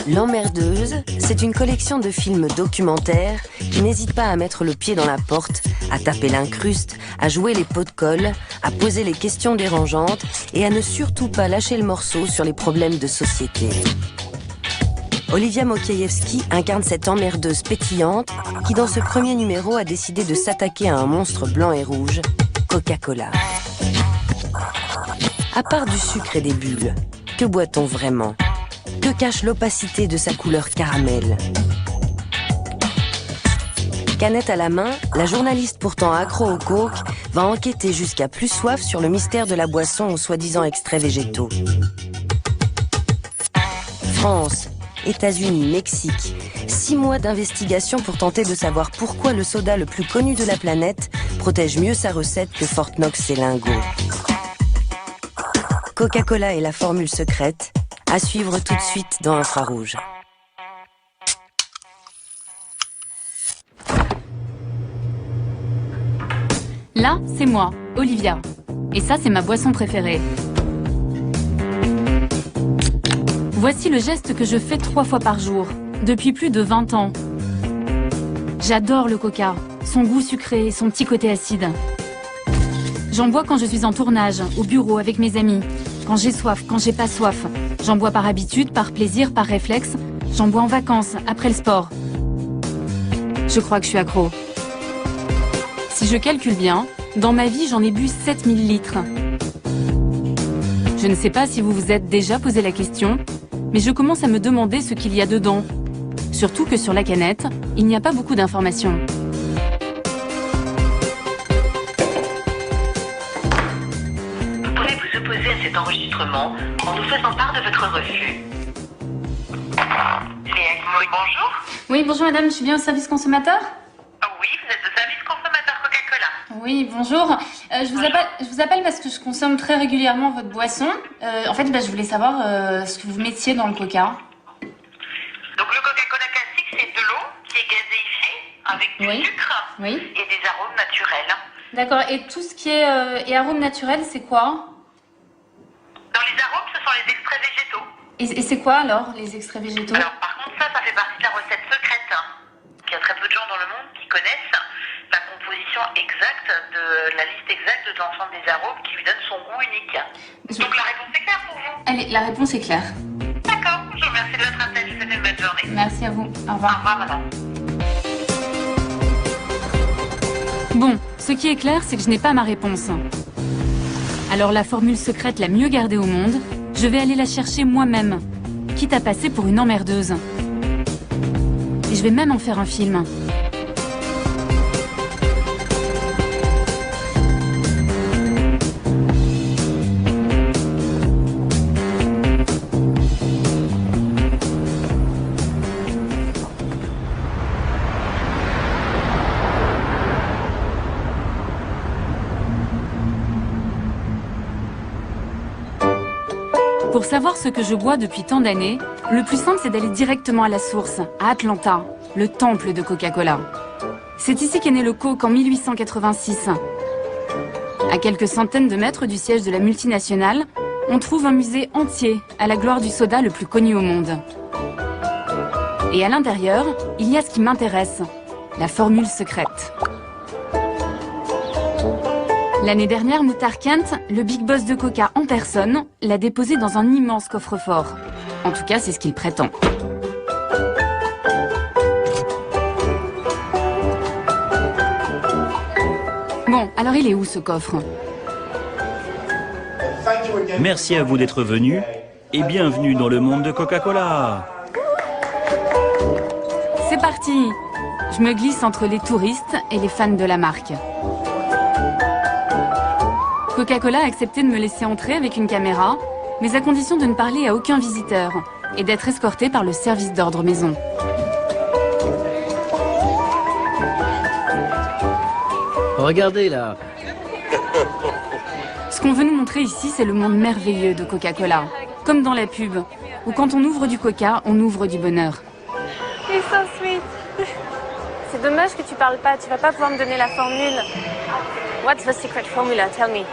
L'Emmerdeuse, c'est une collection de films documentaires qui n'hésitent pas à mettre le pied dans la porte, à taper l'incruste, à jouer les pots de colle, à poser les questions dérangeantes et à ne surtout pas lâcher le morceau sur les problèmes de société. Olivia Mokiejewski incarne cette emmerdeuse pétillante qui, dans ce premier numéro, a décidé de s'attaquer à un monstre blanc et rouge, Coca-Cola. À part du sucre et des bulles, que boit-on vraiment ? Que cache l'opacité de sa couleur caramel ? Canette à la main, la journaliste pourtant accro au coke va enquêter jusqu'à plus soif sur le mystère de la boisson aux soi-disant extraits végétaux. France, États-Unis, Mexique, 6 mois d'investigation pour tenter de savoir pourquoi le soda le plus connu de la planète protège mieux sa recette que Fort Knox et Lingo. Coca-Cola et la formule secrète, à suivre tout de suite dans Infrarouge. Là, c'est moi, Olivia. Et ça, c'est ma boisson préférée. Voici le geste que je fais 3 fois par jour, depuis plus de 20 ans. J'adore le coca, son goût sucré et son petit côté acide. J'en bois quand je suis en tournage, au bureau avec mes amis. Quand j'ai soif, quand j'ai pas soif. J'en bois par habitude, par plaisir, par réflexe. J'en bois en vacances, après le sport. Je crois que je suis accro. Si je calcule bien, dans ma vie, j'en ai bu 7000 litres. Je ne sais pas si vous vous êtes déjà posé la question, mais je commence à me demander ce qu'il y a dedans. Surtout que sur la canette, il n'y a pas beaucoup d'informations. Vous pourrez vous opposer à cet enregistrement en nous faisant part de votre refus. Léa Guimaury, bonjour. Oui, bonjour madame, je suis bien au service consommateur ? Oui, vous êtes au service consommateur Coca-Cola. Oui, bonjour. Je vous appelle parce que je consomme très régulièrement votre boisson. En fait, je voulais savoir ce que vous mettiez dans le coca. Donc le Coca-Cola classique, c'est de l'eau qui est gazéifiée avec du sucre et des arômes naturels. D'accord, et tout ce qui est arômes naturels, c'est quoi ? Dans les arômes, ce sont les extraits végétaux. Et c'est quoi alors, les extraits végétaux ? Alors par contre, ça fait partie de la recette secrète. Il y a très peu de gens dans le monde qui connaissent la composition exacte de la liste exacte de l'ensemble des arômes qui lui donne son goût unique. Donc la réponse est claire pour vous ? Allez, la réponse est claire. D'accord, je vous remercie de votre appel, je vous souhaite une bonne journée. Merci à vous, au Au revoir. revoir madame. Bon, ce qui est clair, c'est que je n'ai pas ma réponse. Alors la formule secrète la mieux gardée au monde, je vais aller la chercher moi-même, quitte à passer pour une emmerdeuse. Et je vais même en faire un film. Pour savoir ce que je bois depuis tant d'années, le plus simple c'est d'aller directement à la source, à Atlanta, le temple de Coca-Cola. C'est ici qu'est né le Coke en 1886. À quelques centaines de mètres du siège de la multinationale, on trouve un musée entier à la gloire du soda le plus connu au monde. Et à l'intérieur, il y a ce qui m'intéresse, la formule secrète. L'année dernière, Muhtar Kent, le big boss de Coca en personne, l'a déposé dans un immense coffre-fort. En tout cas, c'est ce qu'il prétend. Bon, alors il est où ce coffre ? Merci à vous d'être venu et bienvenue dans le monde de Coca-Cola. C'est parti ! Je me glisse entre les touristes et les fans de la marque. Coca-Cola a accepté de me laisser entrer avec une caméra, mais à condition de ne parler à aucun visiteur et d'être escorté par le service d'ordre maison. Regardez là. Ce qu'on veut nous montrer ici, c'est le monde merveilleux de Coca-Cola. Comme dans la pub, où quand on ouvre du coca, on ouvre du bonheur. You're so sweet. C'est dommage que tu parles pas, tu vas pas pouvoir me donner la formule. What's the secret formula? Tell me.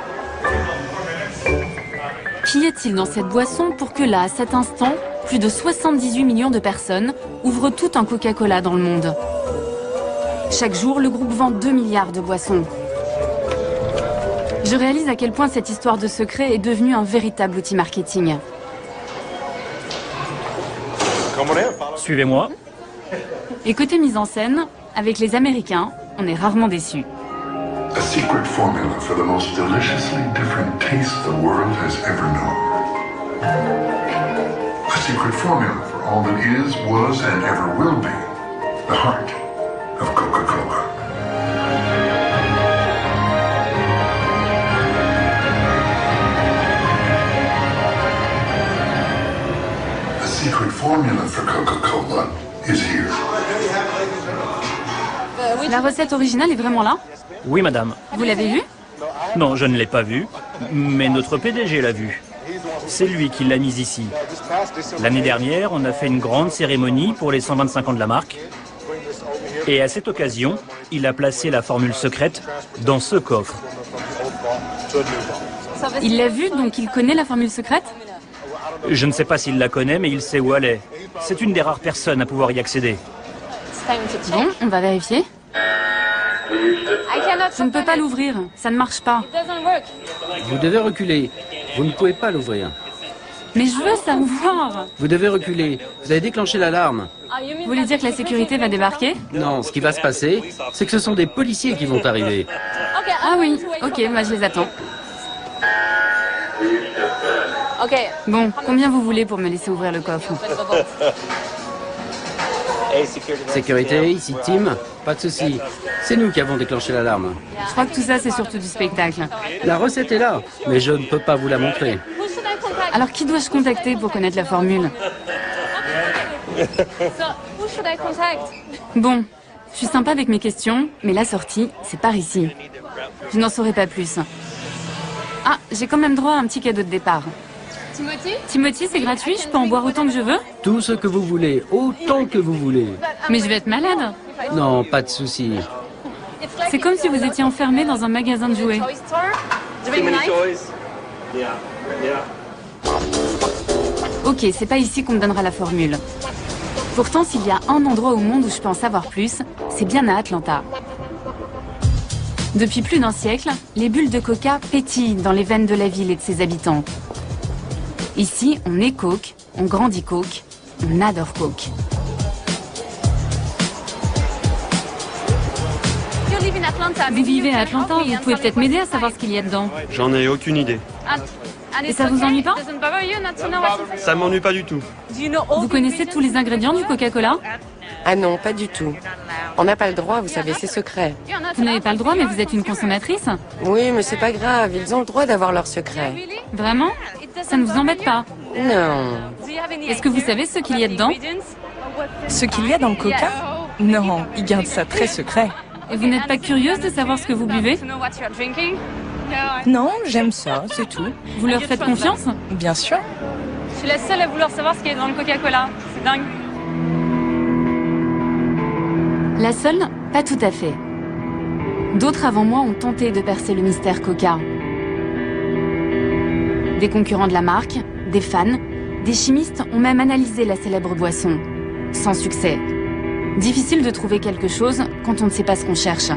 Qu'y a-t-il dans cette boisson pour que là, à cet instant, plus de 78 millions de personnes ouvrent tout un Coca-Cola dans le monde? Chaque jour, le groupe vend 2 milliards de boissons. Je réalise à quel point cette histoire de secret est devenue un véritable outil marketing. Suivez-moi. Et côté mise en scène, avec les Américains, on est rarement déçus. A secret formula for the most deliciously different taste the world has ever known. A secret formula for all that is, was, and ever will be the heart of Coca-Cola. A secret formula for Coca-Cola is here. La recette originale est vraiment là? Oui, madame. Vous l'avez vue? Non, je ne l'ai pas vue, mais notre PDG l'a vue. C'est lui qui l'a mise ici. L'année dernière, on a fait une grande cérémonie pour les 125 ans de la marque. Et à cette occasion, il a placé la formule secrète dans ce coffre. Il l'a vue, donc il connaît la formule secrète? Je ne sais pas s'il la connaît, mais il sait où elle est. C'est une des rares personnes à pouvoir y accéder. Bon, on va vérifier. Je ne peux pas l'ouvrir, ça ne marche pas. Vous devez reculer. Vous ne pouvez pas l'ouvrir. Mais je veux savoir. Vous devez reculer. Vous avez déclenché l'alarme. Vous voulez dire que la sécurité va débarquer? Non, ce qui va se passer, c'est que ce sont des policiers qui vont arriver. Ah oui, ok, bah je les attends. Bon, combien vous voulez pour me laisser ouvrir le coffre? Sécurité, ici Tim. Pas de souci. C'est nous qui avons déclenché l'alarme. Je crois que tout ça, c'est surtout du spectacle. La recette est là, mais je ne peux pas vous la montrer. Alors qui dois-je contacter pour connaître la formule? Bon, je suis sympa avec mes questions, mais la sortie, c'est par ici. Je n'en saurai pas plus. Ah, j'ai quand même droit à un petit cadeau de départ. Timothy, c'est gratuit, je peux en boire autant que je veux? Tout ce que vous voulez, autant que vous voulez. Mais je vais être malade. Non, pas de souci. C'est comme si vous étiez enfermé dans un magasin de jouets. Ok, c'est pas ici qu'on me donnera la formule. Pourtant, s'il y a un endroit au monde où je peux en savoir plus, c'est bien à Atlanta. Depuis plus d'un siècle, les bulles de coca pétillent dans les veines de la ville et de ses habitants. Ici, on est Coke, on grandit Coke, on adore Coke. Vous vivez à Atlanta, vous pouvez peut-être m'aider à savoir ce qu'il y a dedans. J'en ai aucune idée. Et ça vous ennuie pas? Ça m'ennuie pas du tout. Vous connaissez tous les ingrédients du Coca-Cola? Ah non, pas du tout. On n'a pas le droit, vous savez, c'est secret. Vous n'avez pas le droit, mais vous êtes une consommatrice? Oui, mais c'est pas grave, ils ont le droit d'avoir leur secret. Vraiment? Ça ne vous embête pas? Non. Est-ce que vous savez ce qu'il y a dedans? Ce qu'il y a dans le coca? Non, ils gardent ça très secret. Et vous n'êtes pas curieuse de savoir ce que vous buvez? Non, j'aime ça, c'est tout. Vous leur faites confiance? Bien sûr. Je suis la seule à vouloir savoir ce qu'il y a dans le Coca-Cola. C'est dingue. La seule? Pas tout à fait. D'autres avant moi ont tenté de percer le mystère Coca. Des concurrents de la marque, des fans, des chimistes ont même analysé la célèbre boisson. Sans succès. Difficile de trouver quelque chose quand on ne sait pas ce qu'on cherche.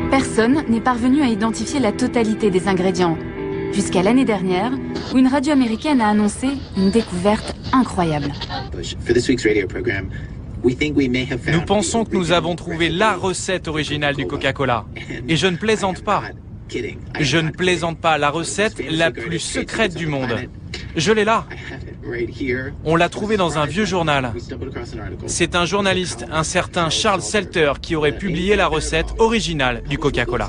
Personne n'est parvenu à identifier la totalité des ingrédients, jusqu'à l'année dernière, où une radio américaine a annoncé une découverte incroyable. Nous pensons que nous avons trouvé la recette originale du Coca-Cola. Et je ne plaisante pas. Je ne plaisante pas, la recette la plus secrète du monde. Je l'ai là. On l'a trouvée dans un vieux journal. C'est un journaliste, un certain Charles Selter, qui aurait publié la recette originale du Coca-Cola.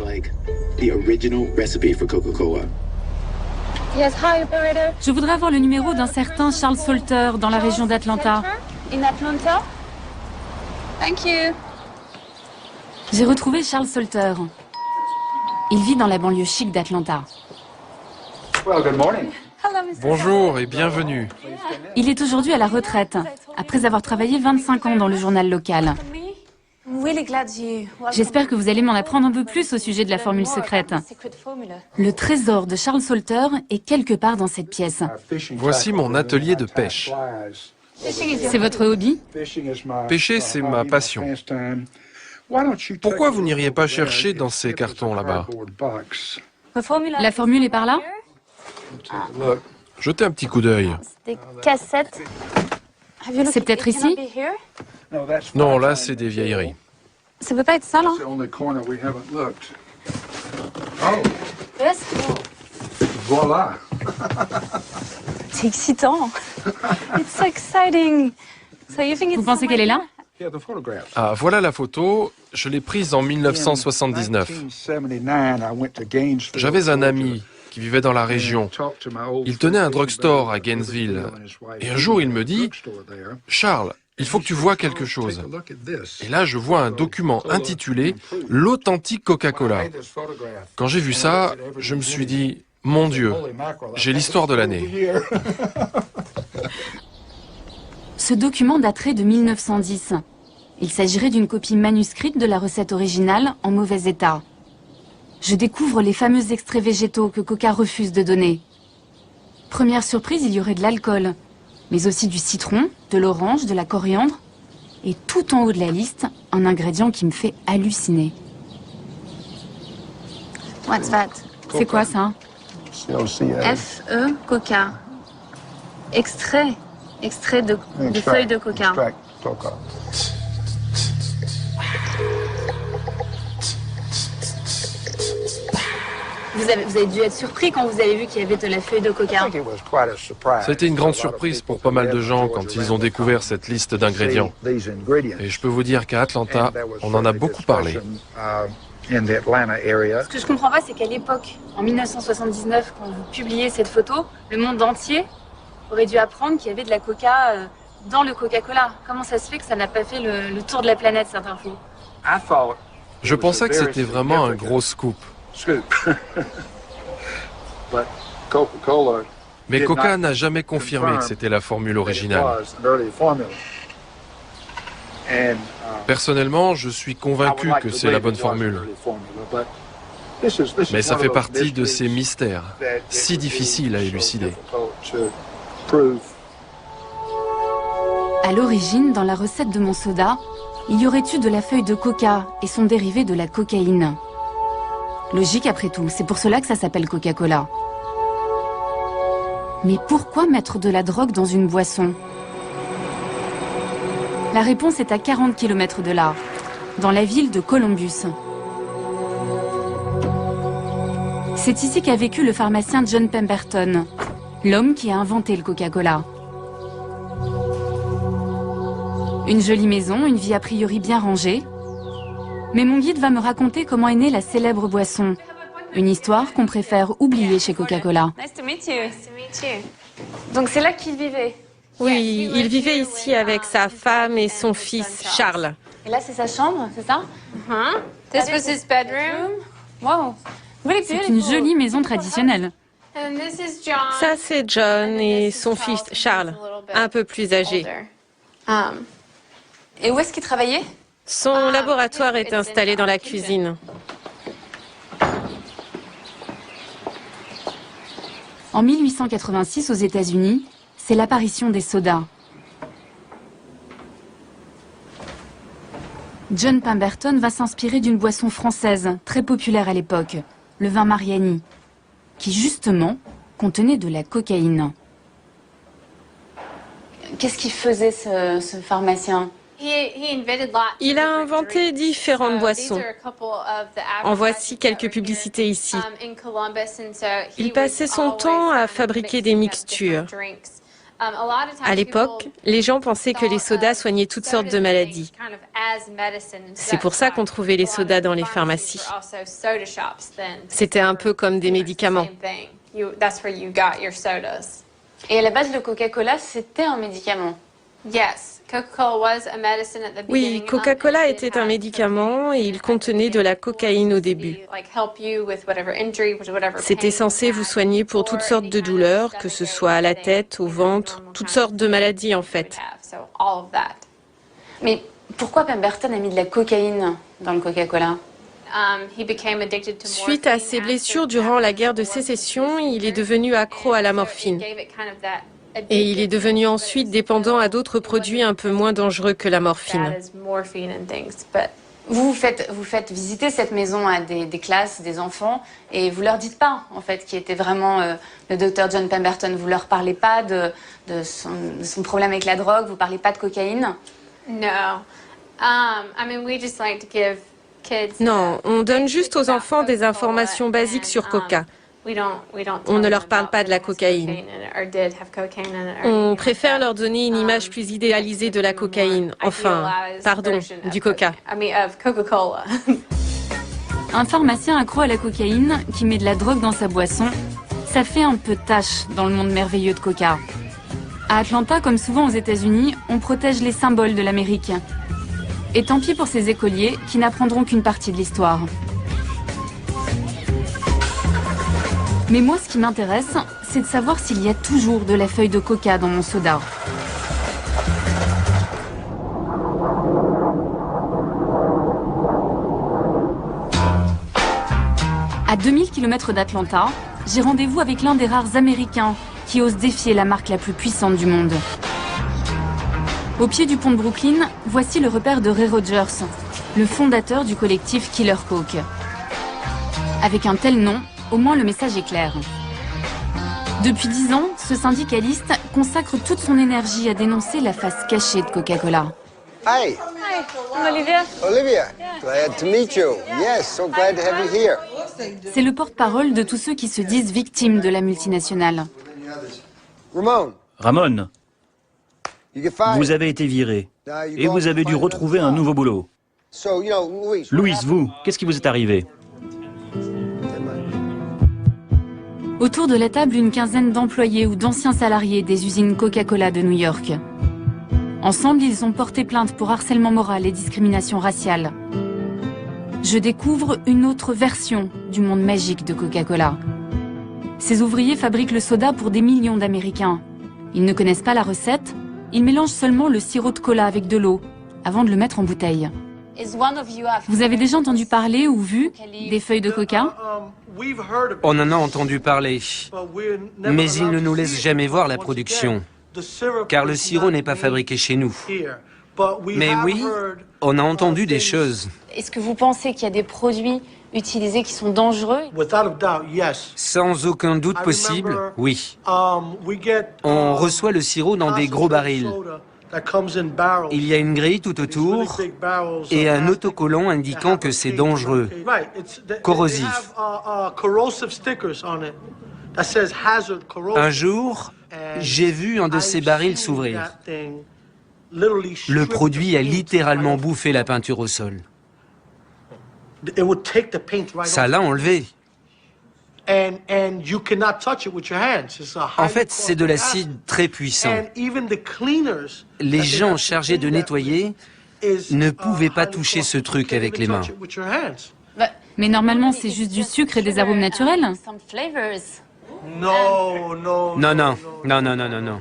Je voudrais avoir le numéro d'un certain Charles Salter dans la région d'Atlanta. J'ai retrouvé Charles Salter. Il vit dans la banlieue chic d'Atlanta. Bonjour et bienvenue. Il est aujourd'hui à la retraite, après avoir travaillé 25 ans dans le journal local. J'espère que vous allez m'en apprendre un peu plus au sujet de la formule secrète. Le trésor de Charles Salter est quelque part dans cette pièce. Voici mon atelier de pêche. C'est votre hobby? Pêcher, c'est ma passion. Pourquoi vous n'iriez pas chercher dans ces cartons là-bas? La formule est par là? Jetez un petit coup d'œil. Des cassettes. C'est peut-être ici? Non, là, c'est des vieilleries. Ça peut pas être ça, là? Voilà. C'est excitant. It's so exciting. So you think it's Vous pensez qu'elle est là? Ah, voilà la photo. Je l'ai prise en 1979. J'avais un ami qui vivait dans la région. Il tenait un drugstore à Gainesville. Et un jour, il me dit « Charles, il faut que tu vois quelque chose. » Et là, je vois un document intitulé « L'authentique Coca-Cola ». Quand j'ai vu ça, je me suis dit « Mon Dieu, j'ai l'histoire de l'année ». Ce document daterait de 1910. Il s'agirait d'une copie manuscrite de la recette originale en mauvais état. Je découvre les fameux extraits végétaux que Coca refuse de donner. Première surprise, il y aurait de l'alcool, mais aussi du citron, de l'orange, de la coriandre, et tout en haut de la liste, un ingrédient qui me fait halluciner. What's that? C'est quoi ça? F-E, Coca. Extrait de feuilles de coca. Vous avez dû être surpris quand vous avez vu qu'il y avait de la feuille de coca. Ça a été une grande surprise pour pas mal de gens quand ils ont découvert cette liste d'ingrédients. Et je peux vous dire qu'à Atlanta, on en a beaucoup parlé. Ce que je comprends pas, c'est qu'à l'époque, en 1979, quand vous publiez cette photo, le monde entier aurait dû apprendre qu'il y avait de la coca dans le Coca-Cola. Comment ça se fait que ça n'a pas fait le tour de la planète, cette info? Je pensais que c'était vraiment un gros scoop. Mais Coca n'a jamais confirmé que c'était la formule originale. Personnellement, je suis convaincu que c'est la bonne formule. Mais ça fait partie de ces mystères, si difficiles à élucider. À l'origine, dans la recette de mon soda, il y aurait eu de la feuille de coca et son dérivé de la cocaïne. Logique après tout, c'est pour cela que ça s'appelle Coca-Cola. Mais pourquoi mettre de la drogue dans une boisson? La réponse est à 40 km de là, dans la ville de Columbus. C'est ici qu'a vécu le pharmacien John Pemberton, l'homme qui a inventé le Coca-Cola. Une jolie maison, une vie a priori bien rangée. Mais mon guide va me raconter comment est née la célèbre boisson. Une histoire qu'on préfère oublier chez Coca-Cola. Nice to meet you. Donc c'est là qu'il vivait? Oui, il vivait ici avec sa femme et son fils, Charles. Et là, c'est sa chambre, c'est ça? This was his bedroom. Wow. C'est une jolie maison traditionnelle. Ça, c'est John et son fils, Charles, un peu plus âgé. Et où est-ce qu'il travaillait? Son laboratoire est installé dans la cuisine. En 1886, aux États-Unis, c'est l'apparition des sodas. John Pemberton va s'inspirer d'une boisson française très populaire à l'époque, le vin Mariani, qui justement contenait de la cocaïne. Qu'est-ce qu'il faisait ce pharmacien? Il a inventé différentes boissons. En voici quelques publicités ici. Il passait son temps à fabriquer des mixtures. À l'époque, les gens pensaient que les sodas soignaient toutes sortes de maladies. C'est pour ça qu'on trouvait les sodas dans les pharmacies. C'était un peu comme des médicaments. Et à la base, le Coca-Cola, c'était un médicament. Oui, Coca-Cola était un médicament et il contenait de la cocaïne au début. C'était censé vous soigner pour toutes sortes de douleurs, que ce soit à la tête, au ventre, toutes sortes de maladies en fait. Mais Pourquoi Pemberton a mis de la cocaïne dans le Coca-Cola? Suite à ses blessures durant la guerre de sécession, il est devenu accro à la morphine. Et il est devenu ensuite dépendant à d'autres produits un peu moins dangereux que la morphine. Vous faites visiter cette maison à des classes, des enfants, et vous leur dites pas, en fait, qui était vraiment le docteur John Pemberton. Vous leur parlez pas de son problème avec la drogue, vous parlez pas de cocaïne? Non, on donne juste aux enfants des informations basiques sur Coca. On ne leur parle pas de la cocaïne. On préfère leur donner une image plus idéalisée de la cocaïne. Enfin, pardon, du Coca. Un pharmacien accro à la cocaïne qui met de la drogue dans sa boisson, ça fait un peu tâche dans le monde merveilleux de Coca. À Atlanta, comme souvent aux États-Unis, on protège les symboles de l'Amérique. Et tant pis pour ces écoliers qui n'apprendront qu'une partie de l'histoire. Mais moi, ce qui m'intéresse, c'est de savoir s'il y a toujours de la feuille de coca dans mon soda. À 2000 km d'Atlanta, j'ai rendez-vous avec l'un des rares Américains qui osent défier la marque la plus puissante du monde. Au pied du pont de Brooklyn, voici le repère de Ray Rogers, le fondateur du collectif Killer Coke. Avec un tel nom, au moins le message est clair. Depuis 10 ans, ce syndicaliste consacre toute son énergie à dénoncer la face cachée de Coca-Cola. Hi. Hi, I'm Olivia. Olivia, glad to meet you. Yes, so glad to have you here. C'est le porte-parole de tous ceux qui se disent victimes de la multinationale. Ramon, vous avez été viré et vous avez dû retrouver un nouveau boulot. Louis, vous, qu'est-ce qui vous est arrivé? Autour de la table, une quinzaine d'employés ou d'anciens salariés des usines Coca-Cola de New York. Ensemble, ils ont porté plainte pour harcèlement moral et discrimination raciale. Je découvre une autre version du monde magique de Coca-Cola. Ces ouvriers fabriquent le soda pour des millions d'Américains. Ils ne connaissent pas la recette, ils mélangent seulement le sirop de cola avec de l'eau, avant de le mettre en bouteille. Vous avez déjà entendu parler ou vu des feuilles de coca? On en a entendu parler, mais ils ne nous laissent jamais voir la production, car le sirop n'est pas fabriqué chez nous. Mais oui, on a entendu des choses. Est-ce que vous pensez qu'il y a des produits utilisés qui sont dangereux? Sans aucun doute possible, oui. On reçoit le sirop dans des gros barils. Il y a une grille tout autour et un autocollant indiquant que c'est dangereux, corrosif. Un jour, j'ai vu un de ces barils s'ouvrir. Le produit a littéralement bouffé la peinture au sol. Ça l'a enlevé. En fait, c'est de l'acide très puissant. Les gens chargés de nettoyer ne pouvaient pas toucher ce truc avec les mains. Mais normalement, c'est juste du sucre et des arômes naturels. Non, non, non, non, non, non, non.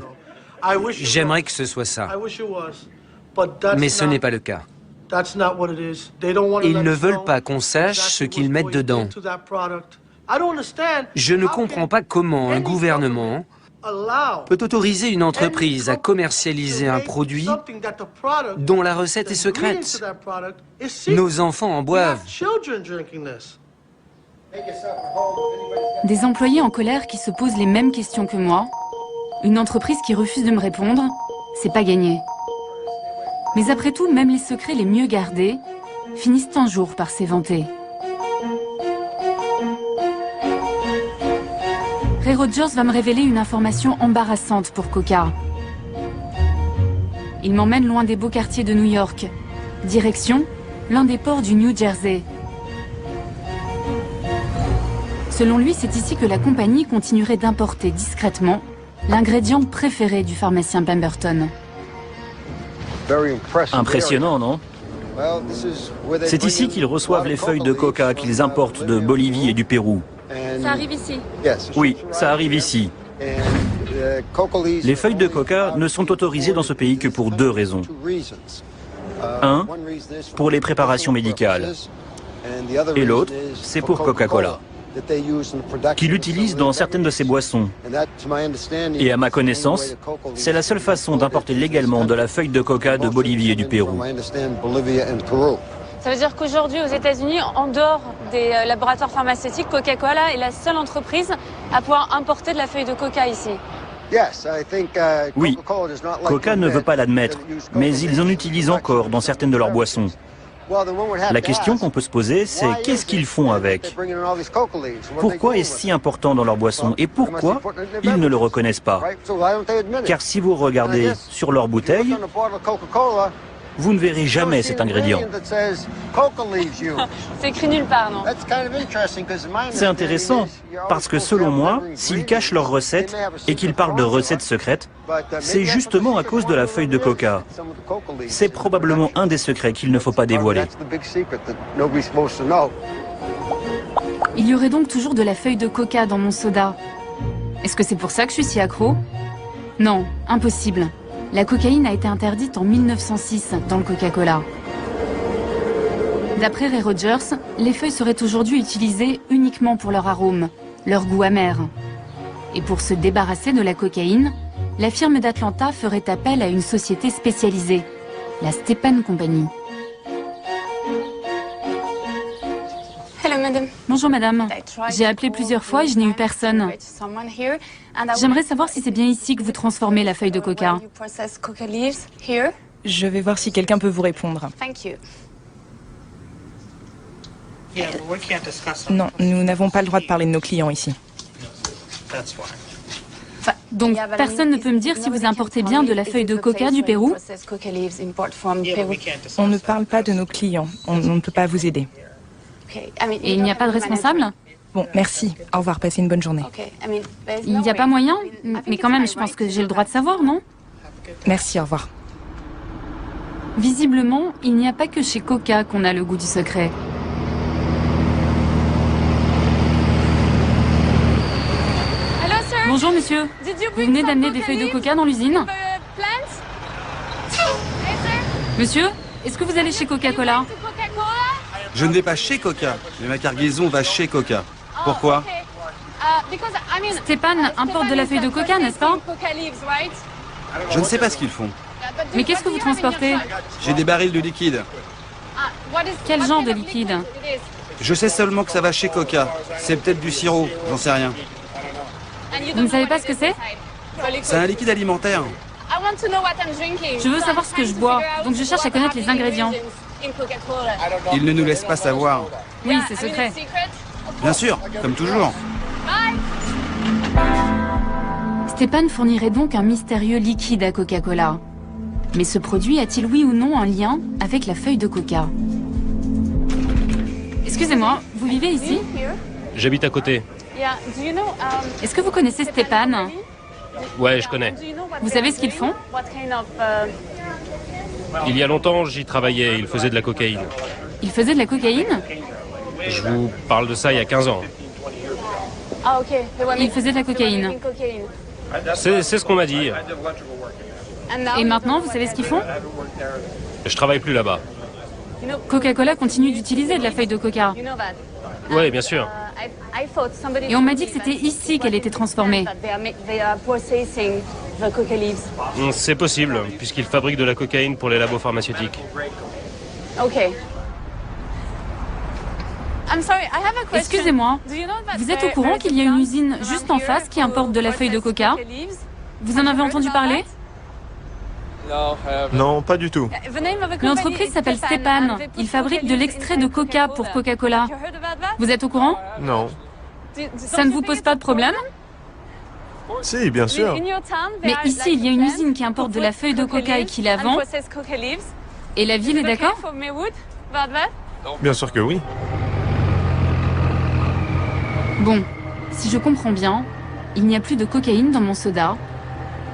J'aimerais que ce soit ça. Mais ce n'est pas le cas. Ils ne veulent pas qu'on sache ce qu'ils mettent dedans. Je ne comprends pas comment un gouvernement peut autoriser une entreprise à commercialiser un produit dont la recette est secrète. Nos enfants en boivent. Des employés en colère qui se posent les mêmes questions que moi. Une entreprise qui refuse de me répondre, c'est pas gagné. Mais après tout, même les secrets les mieux gardés finissent un jour par s'éventer. Ray Rogers va me révéler une information embarrassante pour Coca. Il m'emmène loin des beaux quartiers de New York. Direction, l'un des ports du New Jersey. Selon lui, c'est ici que la compagnie continuerait d'importer discrètement l'ingrédient préféré du pharmacien Pemberton. Impressionnant, non? C'est ici qu'ils reçoivent les feuilles de coca qu'ils importent de Bolivie et du Pérou. Ça arrive ici. Oui, ça arrive ici. Les feuilles de coca ne sont autorisées dans ce pays que pour deux raisons. Un, pour les préparations médicales. Et l'autre, c'est pour Coca-Cola, qui l'utilise dans certaines de ses boissons. Et à ma connaissance, c'est la seule façon d'importer légalement de la feuille de coca de Bolivie et du Pérou. Ça veut dire qu'aujourd'hui, aux États-Unis, en dehors des laboratoires pharmaceutiques, Coca-Cola est la seule entreprise à pouvoir importer de la feuille de coca ici. Oui, Coca ne veut pas l'admettre, mais ils en utilisent encore dans certaines de leurs boissons. La question qu'on peut se poser, c'est qu'est-ce qu'ils font avec? Pourquoi est-ce si important dans leurs boissons? Et pourquoi ils ne le reconnaissent pas? Car si vous regardez sur leur bouteille, vous ne verrez jamais cet ingrédient. C'est écrit nulle part, non? C'est intéressant, parce que selon moi, s'ils cachent leurs recettes et qu'ils parlent de recettes secrètes, c'est justement à cause de la feuille de coca. C'est probablement un des secrets qu'il ne faut pas dévoiler. Il y aurait donc toujours de la feuille de coca dans mon soda. Est-ce que c'est pour ça que je suis si accro? Non, impossible. La cocaïne a été interdite en 1906 dans le Coca-Cola. D'après Ray Rogers, les feuilles seraient aujourd'hui utilisées uniquement pour leur arôme, leur goût amer. Et pour se débarrasser de la cocaïne, la firme d'Atlanta ferait appel à une société spécialisée, la Stepan Company. Hello, madame. Bonjour madame, j'ai appelé plusieurs fois et je n'ai eu personne. J'aimerais savoir si c'est bien ici que vous transformez la feuille de coca. Je vais voir si quelqu'un peut vous répondre. Non, nous n'avons pas le droit de parler de nos clients ici. Donc personne ne peut me dire si vous importez bien de la feuille de coca du Pérou? On ne parle pas de nos clients, on ne peut pas vous aider. Et il n'y a pas de responsable? Bon, merci. Au revoir, passez une bonne journée. Il n'y a pas moyen? Mais quand même, je pense que j'ai le droit de savoir, non? Merci, au revoir. Visiblement, il n'y a pas que chez Coca qu'on a le goût du secret. Bonjour monsieur, vous venez d'amener des feuilles de coca dans l'usine? Monsieur, est-ce que vous allez chez Coca-Cola? Je ne vais pas chez Coca, mais ma cargaison va chez Coca. Pourquoi? Stepan importe de la feuille de coca, n'est-ce pas? Je ne sais pas ce qu'ils font. Mais qu'est-ce que vous transportez? J'ai des barils de liquide. Quel genre de liquide? Je sais seulement que ça va chez Coca. C'est peut-être du sirop, j'en sais rien. Vous ne savez pas ce que c'est? C'est un liquide alimentaire. Je veux savoir ce que je bois, donc je cherche à connaître les ingrédients. Ils ne nous laissent pas savoir. Oui, c'est secret. Bien sûr, comme toujours. Stepan fournirait donc un mystérieux liquide à Coca-Cola. Mais ce produit a-t-il oui ou non un lien avec la feuille de coca? Excusez-moi, vous vivez ici? J'habite à côté. Est-ce que vous connaissez Stepan? Ouais, je connais. Vous savez ce qu'ils font? Il y a longtemps, j'y travaillais. Il faisait de la cocaïne. Il faisait de la cocaïne? Je vous parle de ça il y a 15 ans. Il faisait de la cocaïne. C'est ce qu'on m'a dit. Et maintenant, vous savez ce qu'ils font? Je travaille plus là-bas. Coca-Cola continue d'utiliser de la feuille de coca. Oui, bien sûr. Et on m'a dit que c'était ici qu'elle était transformée. C'est possible, puisqu'ils fabriquent de la cocaïne pour les labos pharmaceutiques. Excusez-moi, vous êtes au courant qu'il y a une usine juste en face qui importe de la feuille de coca? Vous en avez entendu parler? Non, pas du tout. L'entreprise s'appelle Stepan. Ils fabriquent de l'extrait de coca pour Coca-Cola. Vous êtes au courant? Non. Ça ne vous pose pas de problème? Si, bien sûr. Mais ici, il y a une usine qui importe de la feuille de coca et qui la vend. Et la ville est d'accord? Bien sûr que oui. Bon, si je comprends bien, il n'y a plus de cocaïne dans mon soda.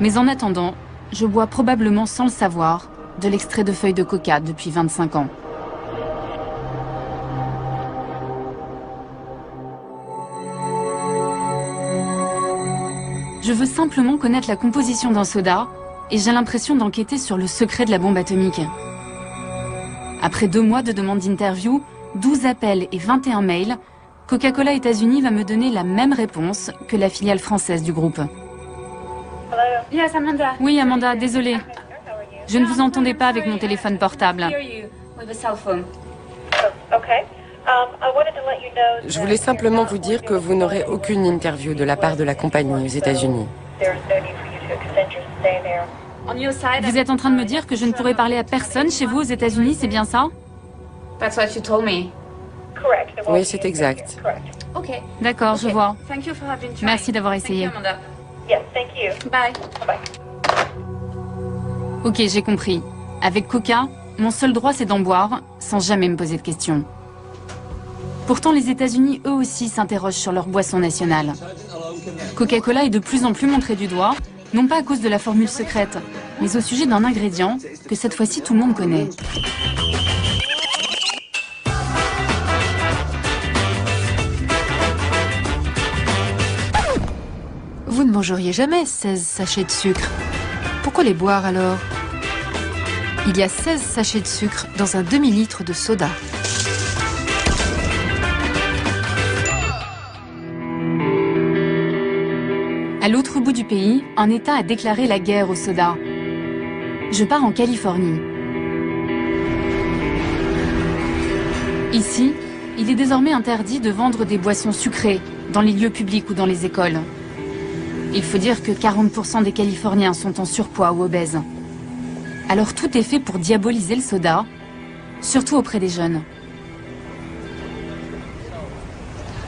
Mais en attendant, je bois probablement sans le savoir de l'extrait de feuille de coca depuis 25 ans. Je veux simplement connaître la composition d'un soda et j'ai l'impression d'enquêter sur le secret de la bombe atomique. Après 2 mois de demande d'interview, 12 appels et 21 mails, Coca-Cola États-Unis va me donner la même réponse que la filiale française du groupe. Yes, Amanda. Oui, Amanda, désolée. Je ne vous entendais pas avec mon téléphone portable. Je voulais simplement vous dire que vous n'aurez aucune interview de la part de la compagnie aux États-Unis. Vous êtes en train de me dire que je ne pourrai parler à personne chez vous aux États-Unis, c'est bien ça? Oui, c'est exact. D'accord, je vois. Merci d'avoir essayé. Ok, j'ai compris. Avec Coca, mon seul droit c'est d'en boire, sans jamais me poser de questions. Pourtant, les États-Unis, eux aussi, s'interrogent sur leur boisson nationale. Coca-Cola est de plus en plus montré du doigt, non pas à cause de la formule secrète, mais au sujet d'un ingrédient que cette fois-ci tout le monde connaît. Vous ne mangeriez jamais 16 sachets de sucre. Pourquoi les boire alors? Il y a 16 sachets de sucre dans un demi-litre de soda. À l'autre bout du pays, un État a déclaré la guerre au soda. Je pars en Californie. Ici, il est désormais interdit de vendre des boissons sucrées dans les lieux publics ou dans les écoles. Il faut dire que 40% des Californiens sont en surpoids ou obèses. Alors tout est fait pour diaboliser le soda, surtout auprès des jeunes.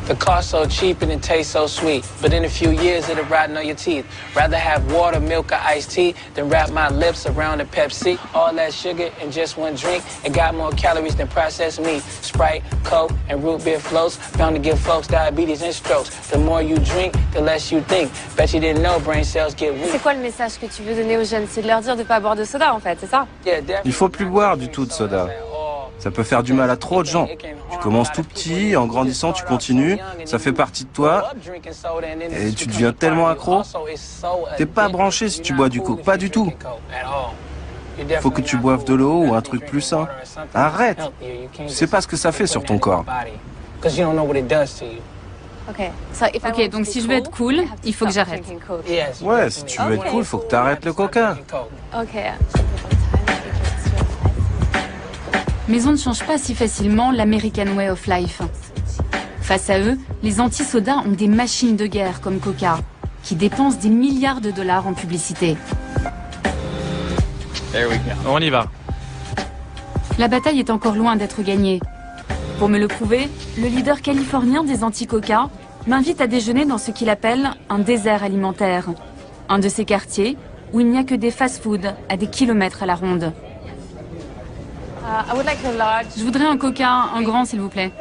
The cost so cheap and it tastes so sweet, but in a few years it'll rot on your teeth. Rather have water, milk, or iced tea than wrap my lips around a Pepsi. All that sugar in just one drink, it got more calories than processed meat. Sprite, Coke, and root beer floats, bound to give folks diabetes and strokes. The more you drink, the less you think. Bet you didn't know brain cells get weak. C'est quoi le message que tu veux donner aux jeunes? C'est de leur dire de ne pas boire de soda en fait, c'est ça? Il faut plus boire du tout de soda. Ça peut faire du mal à trop de gens. Tu commences tout petit, en grandissant tu continues, ça fait partie de toi, et tu deviens tellement accro. T'es pas branché si tu bois du coke, pas du tout. Faut que tu boives de l'eau ou un truc plus sain. Arrête. Tu sais pas ce que ça fait sur ton corps. Ok, donc si je veux être cool, il faut que j'arrête. Ouais, si tu veux être cool, faut que t'arrêtes le coca. Mais on ne change pas si facilement l'American Way of Life. Face à eux, les anti-sodas ont des machines de guerre comme Coca, qui dépensent des milliards de dollars en publicité. On y va. La bataille est encore loin d'être gagnée. Pour me le prouver, le leader californien des anti-Coca m'invite à déjeuner dans ce qu'il appelle un désert alimentaire. Un de ces quartiers où il n'y a que des fast-foods à des kilomètres à la ronde. Je voudrais un Coca, un grand s'il vous plaît.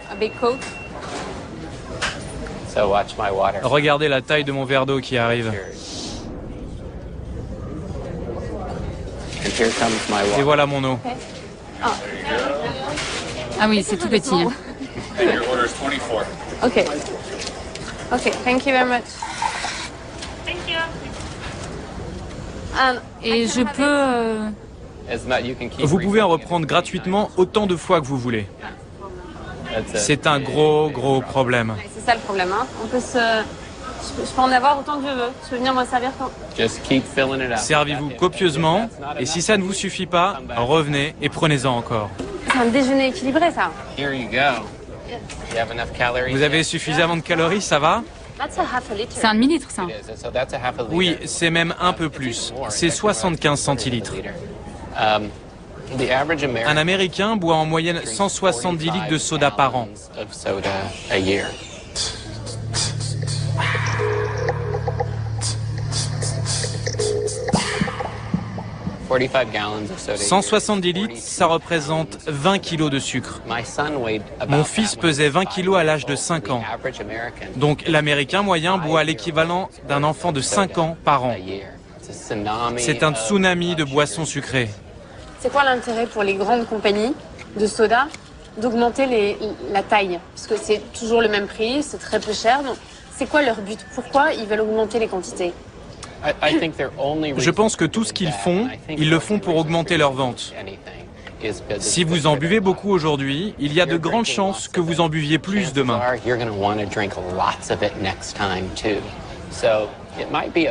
Regardez la taille de mon verre d'eau qui arrive. Et voilà mon eau. Ah oui, c'est tout petit. Ok. Ok, thank you very much. Et je peux... Vous pouvez en reprendre gratuitement autant de fois que vous voulez. C'est un gros problème. C'est ça le problème, hein. Je peux en avoir autant que je veux. Je peux venir me servir quand. Servez-vous copieusement et si ça ne vous suffit pas, revenez et prenez-en encore. C'est un déjeuner équilibré, ça. Vous avez suffisamment de calories, ça va? C'est un demi-litre, ça. Oui, c'est même un peu plus. C'est 75 centilitres. Un Américain boit en moyenne 170 litres de soda par an. 170 litres, ça représente 20 kilos de sucre. Mon fils pesait 20 kilos à l'âge de 5 ans. Donc l'Américain moyen boit l'équivalent d'un enfant de 5 ans par an. C'est un tsunami de boissons sucrées. C'est quoi l'intérêt pour les grandes compagnies de soda d'augmenter la taille? Parce que c'est toujours le même prix, c'est très peu cher. Donc c'est quoi leur but? Pourquoi ils veulent augmenter les quantités? Je pense que tout ce qu'ils font, ils le font pour augmenter leurs ventes. Si vous en buvez beaucoup aujourd'hui, il y a de grandes chances que vous en buviez plus demain.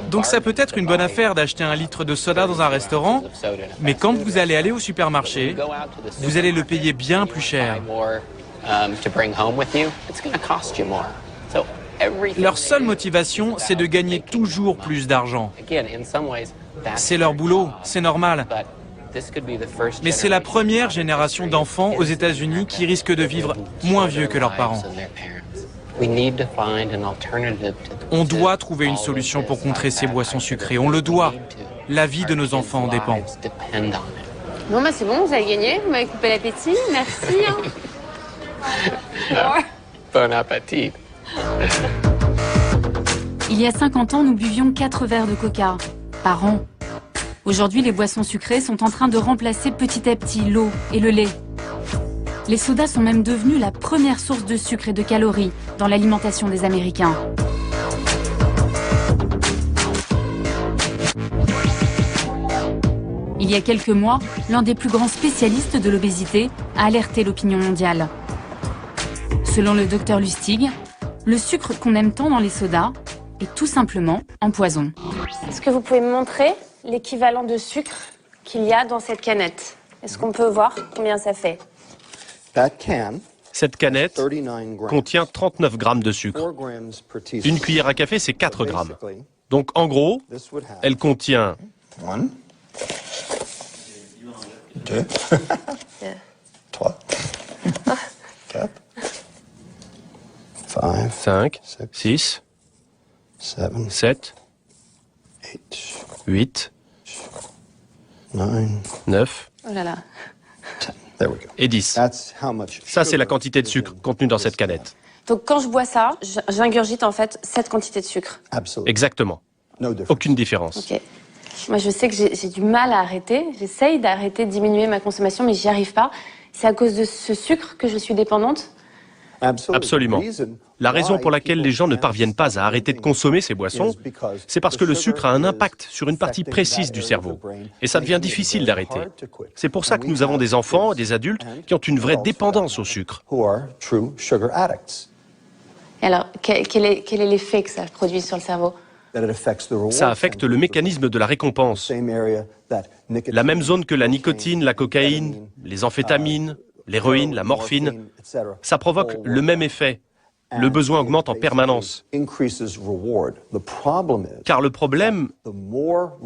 Donc ça peut être une bonne affaire d'acheter un litre de soda dans un restaurant, mais quand vous allez aller au supermarché, vous allez le payer bien plus cher. Leur seule motivation, c'est de gagner toujours plus d'argent. C'est leur boulot, c'est normal. Mais c'est la première génération d'enfants aux États-Unis qui risque de vivre moins vieux que leurs parents. On doit trouver une solution pour contrer ces boissons sucrées. On le doit. La vie de nos enfants en dépend. Bon, bah c'est bon, vous avez gagné. Vous m'avez coupé l'appétit. Merci. Bon appétit. Il y a 50 ans, nous buvions 4 verres de coca par an. Aujourd'hui, les boissons sucrées sont en train de remplacer petit à petit l'eau et le lait. Les sodas sont même devenus la première source de sucre et de calories dans l'alimentation des Américains. Il y a quelques mois, l'un des plus grands spécialistes de l'obésité a alerté l'opinion mondiale. Selon le docteur Lustig, le sucre qu'on aime tant dans les sodas est tout simplement un poison. Est-ce que vous pouvez me montrer l'équivalent de sucre qu'il y a dans cette canette? Est-ce qu'on peut voir combien ça fait? Cette canette contient 39 grammes de sucre. Une cuillère à café, c'est 4 grammes. Donc en gros, elle contient 2, 3, 4, 5, 6, 7, 8, 9 Oh là là. et 10. Ça, c'est la quantité de sucre contenue dans cette canette. Donc quand je bois ça, j'ingurgite en fait cette quantité de sucre. Exactement. Aucune différence. Ok. Moi, je sais que j'ai du mal à arrêter. J'essaye d'arrêter, de diminuer ma consommation, mais j'y arrive pas. C'est à cause de ce sucre que je suis dépendante? Absolument. La raison pour laquelle les gens ne parviennent pas à arrêter de consommer ces boissons, c'est parce que le sucre a un impact sur une partie précise du cerveau. Et ça devient difficile d'arrêter. C'est pour ça que nous avons des enfants et des adultes qui ont une vraie dépendance au sucre. Et alors, quel est l'effet que ça produit sur le cerveau? Ça affecte le mécanisme de la récompense. La même zone que la nicotine, la cocaïne, les amphétamines, l'héroïne, la morphine. Ça provoque le même effet. Le besoin augmente en permanence. Car le problème,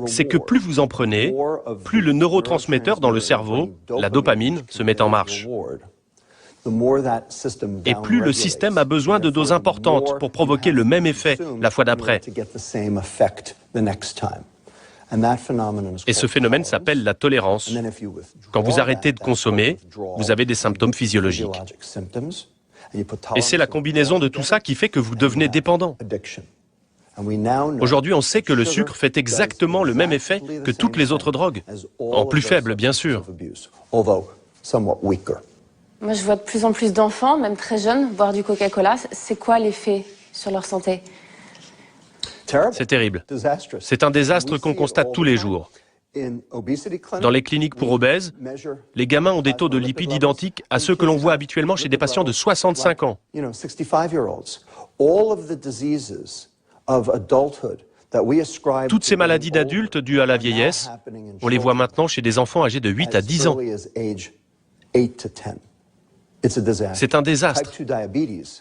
c'est que plus vous en prenez, plus le neurotransmetteur dans le cerveau, la dopamine, se met en marche. Et plus le système a besoin de doses importantes pour provoquer le même effet la fois d'après. Et ce phénomène s'appelle la tolérance. Quand vous arrêtez de consommer, vous avez des symptômes physiologiques. Et c'est la combinaison de tout ça qui fait que vous devenez dépendant. Aujourd'hui, on sait que le sucre fait exactement le même effet que toutes les autres drogues, en plus faible, bien sûr. Moi, je vois de plus en plus d'enfants, même très jeunes, boire du Coca-Cola. C'est quoi l'effet sur leur santé? C'est terrible. C'est un désastre qu'on constate tous les jours. Dans les cliniques pour obèses, les gamins ont des taux de lipides identiques à ceux que l'on voit habituellement chez des patients de 65 ans. Toutes ces maladies d'adultes dues à la vieillesse, on les voit maintenant chez des enfants âgés de 8 à 10 ans. C'est un désastre.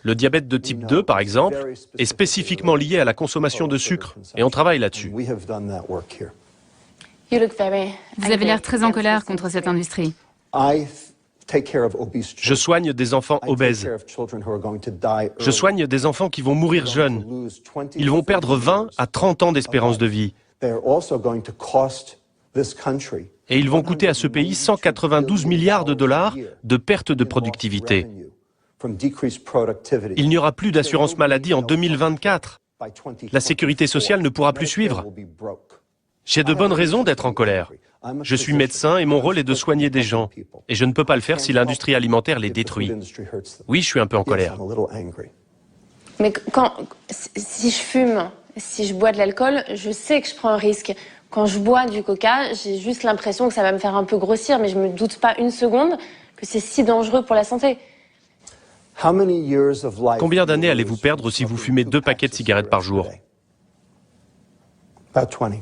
Le diabète de type 2, par exemple, est spécifiquement lié à la consommation de sucre, et on travaille là-dessus. Vous avez l'air très en colère contre cette industrie. Je soigne des enfants obèses. Je soigne des enfants qui vont mourir jeunes. Ils vont perdre 20 à 30 ans d'espérance de vie. Et ils vont coûter à ce pays 192 milliards de dollars de perte de productivité. Il n'y aura plus d'assurance maladie en 2024. La sécurité sociale ne pourra plus suivre. J'ai de bonnes raisons d'être en colère. Je suis médecin et mon rôle est de soigner des gens. Et je ne peux pas le faire si l'industrie alimentaire les détruit. Oui, je suis un peu en colère. Mais si je fume, si je bois de l'alcool, je sais que je prends un risque Quand je bois du coca, j'ai juste l'impression que ça va me faire un peu grossir, mais je me doute pas une seconde que c'est si dangereux pour la santé. Combien d'années allez-vous perdre si vous fumez 2 paquets de cigarettes par jour?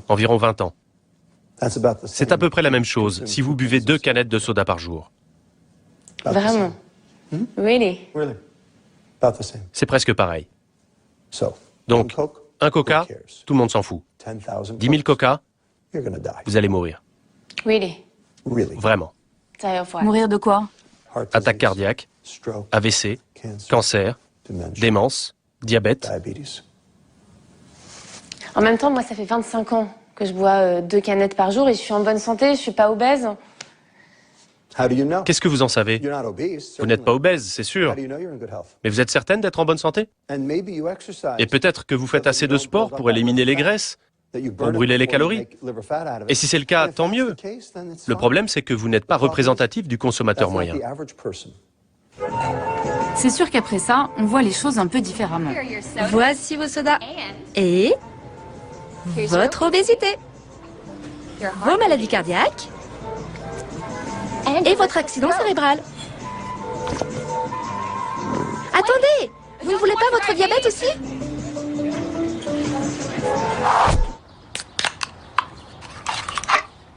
Environ 20 ans. C'est à peu près la même chose si vous buvez 2 canettes de soda par jour. Vraiment? Really? C'est presque pareil. Donc, un coca, tout le monde s'en fout. 10 000 coca, vous allez mourir. Really? Vraiment. Mourir de quoi? Attaque cardiaque, AVC, cancer, démence, diabète. En même temps, moi, ça fait 25 ans que je bois 2 canettes par jour et je suis en bonne santé, je suis pas obèse. Qu'est-ce que vous en savez? Vous n'êtes pas obèse, c'est sûr. Mais vous êtes certaine d'être en bonne santé? Et peut-être que vous faites assez de sport pour éliminer les graisses, pour brûler les calories. Et si c'est le cas, tant mieux. Le problème, c'est que vous n'êtes pas représentatif du consommateur moyen. C'est sûr qu'après ça, on voit les choses un peu différemment. Voici vos sodas. Et votre obésité. Vos maladies cardiaques. Et votre accident cérébral. Attendez! Vous ne voulez pas votre diabète aussi?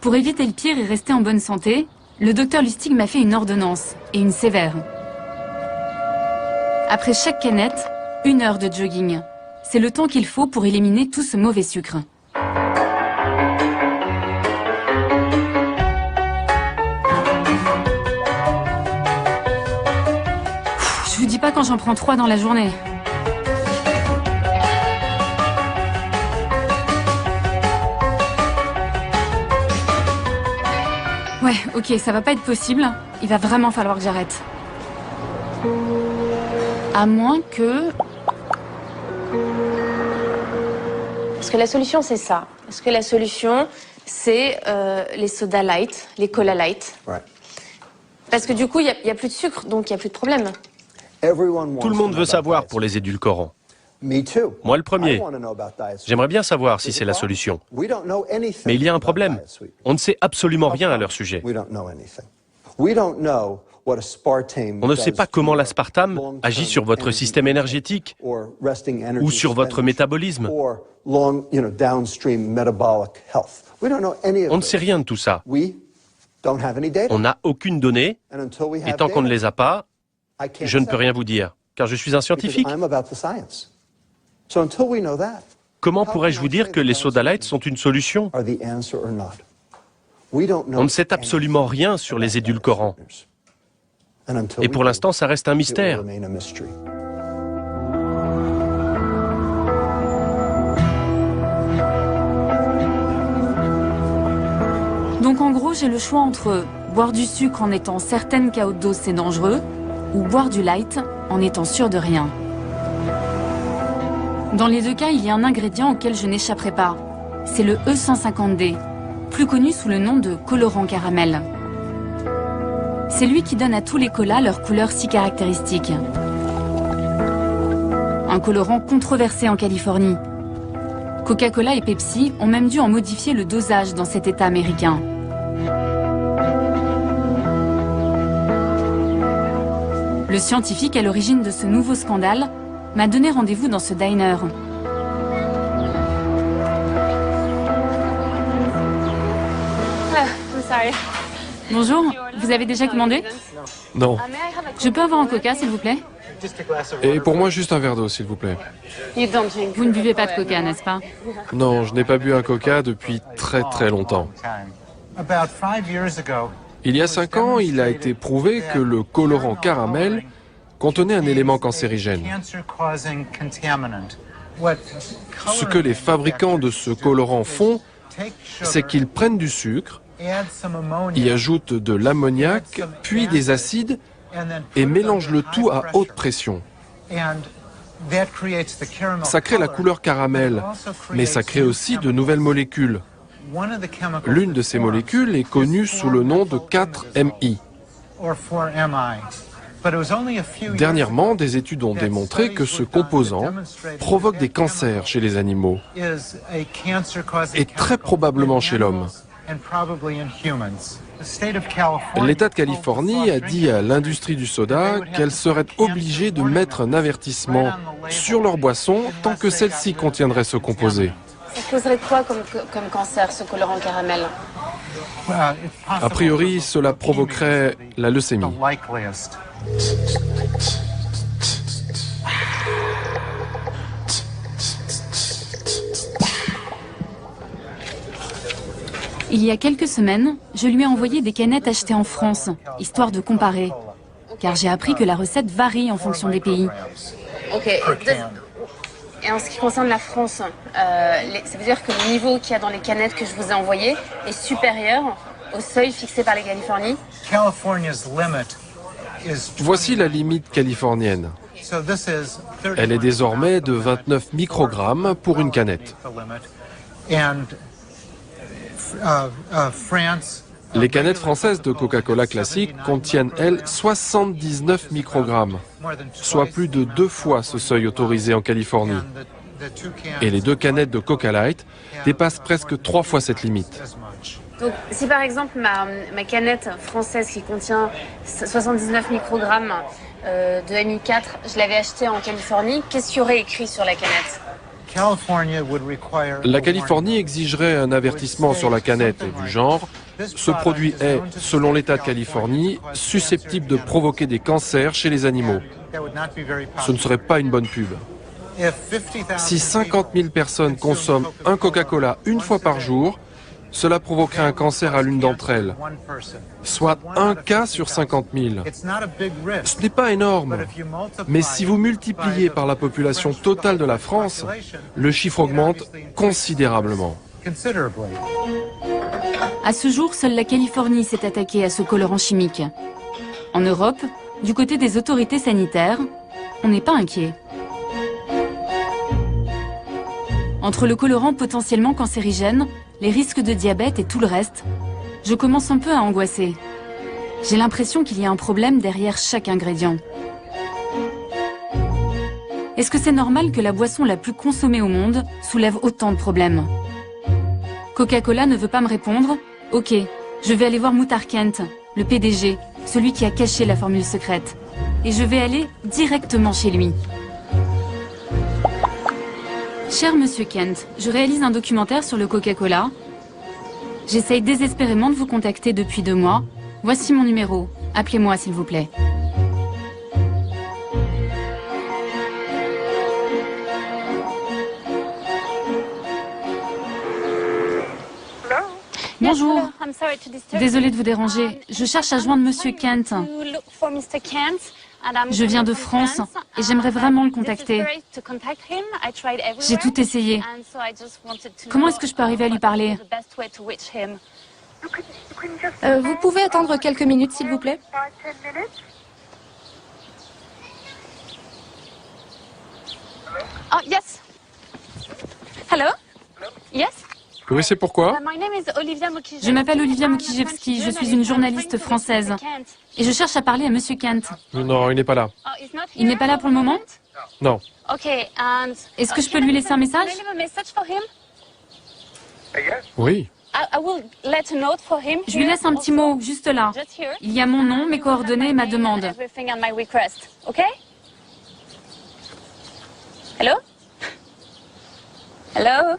Pour éviter le pire et rester en bonne santé, le docteur Lustig m'a fait une ordonnance, et une sévère. Après chaque canette, 1 heure de jogging. C'est le temps qu'il faut pour éliminer tout ce mauvais sucre. Je vous dis pas quand j'en prends 3 dans la journée. Ouais, ok, ça va pas être possible. Il va vraiment falloir que j'arrête. À moins que... Est-ce que la solution, c'est ça? Est-ce que la solution, c'est les soda light, les cola light? Parce que du coup, il n'y a plus de sucre, donc il n'y a plus de problème. Tout le monde veut savoir pour les édulcorants. Moi le premier. J'aimerais bien savoir si c'est la solution. Mais il y a un problème. On ne sait absolument rien à leur sujet. On ne sait pas comment l'aspartame agit sur votre système énergétique ou sur votre métabolisme. On ne sait rien de tout ça. On n'a aucune donnée, et tant qu'on ne les a pas, je ne peux rien vous dire, car je suis un scientifique. Comment pourrais-je vous dire que les soda light sont une solution? On ne sait absolument rien sur les édulcorants. Et pour l'instant, ça reste un mystère. Donc en gros, j'ai le choix entre boire du sucre en étant certaine qu'à haute dose c'est dangereux, ou boire du light en étant sûre de rien. Dans les 2 cas, il y a un ingrédient auquel je n'échapperai pas. C'est le E150D, plus connu sous le nom de colorant caramel. C'est lui qui donne à tous les colas leur couleur si caractéristique. Un colorant controversé en Californie. Coca-Cola et Pepsi ont même dû en modifier le dosage dans cet État américain. Le scientifique à l'origine de ce nouveau scandale m'a donné rendez-vous dans ce diner. Bonjour, vous avez déjà commandé? Non. Je peux avoir un coca, s'il vous plaît? Et pour moi, juste un verre d'eau, s'il vous plaît. Vous ne buvez pas de coca, n'est-ce pas? Non, je n'ai pas bu un coca depuis très très longtemps. Il y a 5 ans, il a été prouvé que le colorant caramel contenait un élément cancérigène. Ce que les fabricants de ce colorant font, c'est qu'ils prennent du sucre, y ajoutent de l'ammoniac, puis des acides, et mélangent le tout à haute pression. Ça crée la couleur caramel, mais ça crée aussi de nouvelles molécules. L'une de ces molécules est connue sous le nom de 4-MI. Dernièrement, des études ont démontré que ce composant provoque des cancers chez les animaux et très probablement chez l'homme. L'État de Californie a dit à l'industrie du soda qu'elle serait obligée de mettre un avertissement sur leur boisson tant que celle-ci contiendrait ce composé. Ça causerait quoi comme cancer, ce colorant caramel? A priori, cela provoquerait la leucémie. Il y a quelques semaines, je lui ai envoyé des canettes achetées en France, histoire de comparer. Car j'ai appris que la recette varie en fonction des pays. Ok. Et en ce qui concerne la France, ça veut dire que le niveau qu'il y a dans les canettes que je vous ai envoyées est supérieur au seuil fixé par la Californie? Voici la limite californienne. Elle est désormais de 29 microgrammes pour une canette. Les canettes françaises de Coca-Cola classique contiennent, elles, 79 microgrammes, soit plus de 2 fois ce seuil autorisé en Californie. Et les 2 canettes de Coca Light dépassent presque 3 fois cette limite. Donc, si par exemple ma canette française qui contient 79 microgrammes de MI4, je l'avais achetée en Californie, qu'est-ce qu'il y aurait écrit sur la canette? La Californie exigerait un avertissement sur la canette du genre « Ce produit est, selon l'État de Californie, susceptible de provoquer des cancers chez les animaux ». Ce ne serait pas une bonne pub. Si 50 000 personnes consomment un Coca-Cola une fois par jour, cela provoquerait un cancer à l'une d'entre elles, soit 1 cas sur 50 000. Ce n'est pas énorme, mais si vous multipliez par la population totale de la France, le chiffre augmente considérablement. À ce jour, seule la Californie s'est attaquée à ce colorant chimique. En Europe, du côté des autorités sanitaires, on n'est pas inquiet. Entre le colorant potentiellement cancérigène, les risques de diabète et tout le reste, je commence un peu à angoisser. J'ai l'impression qu'il y a un problème derrière chaque ingrédient. Est-ce que c'est normal que la boisson la plus consommée au monde soulève autant de problèmes? Coca-Cola ne veut pas me répondre? Ok, je vais aller voir Muhtar Kent, le PDG, celui qui a caché la formule secrète. Et je vais aller directement chez lui. Cher Monsieur Kent, je réalise un documentaire sur le Coca-Cola. J'essaye désespérément de vous contacter depuis 2 mois. Voici mon numéro. Appelez-moi s'il vous plaît. Bonjour. Désolée de vous déranger. Je cherche à joindre Monsieur Kent. Je viens de France et j'aimerais vraiment le contacter. J'ai tout essayé. Comment est-ce que je peux arriver à lui parler? Vous pouvez attendre quelques minutes, s'il vous plaît? Oh, yes. Hello? Yes? Oui, c'est pourquoi? Je m'appelle Olivia Mukijevski, je suis une journaliste française. Et je cherche à parler à Monsieur Kent. Non, il n'est pas là. Il n'est pas là pour le moment? Non. Est-ce que je peux lui laisser un message? Oui. Je lui laisse un petit mot, juste là. Il y a mon nom, mes coordonnées et ma demande. Hello? Hello?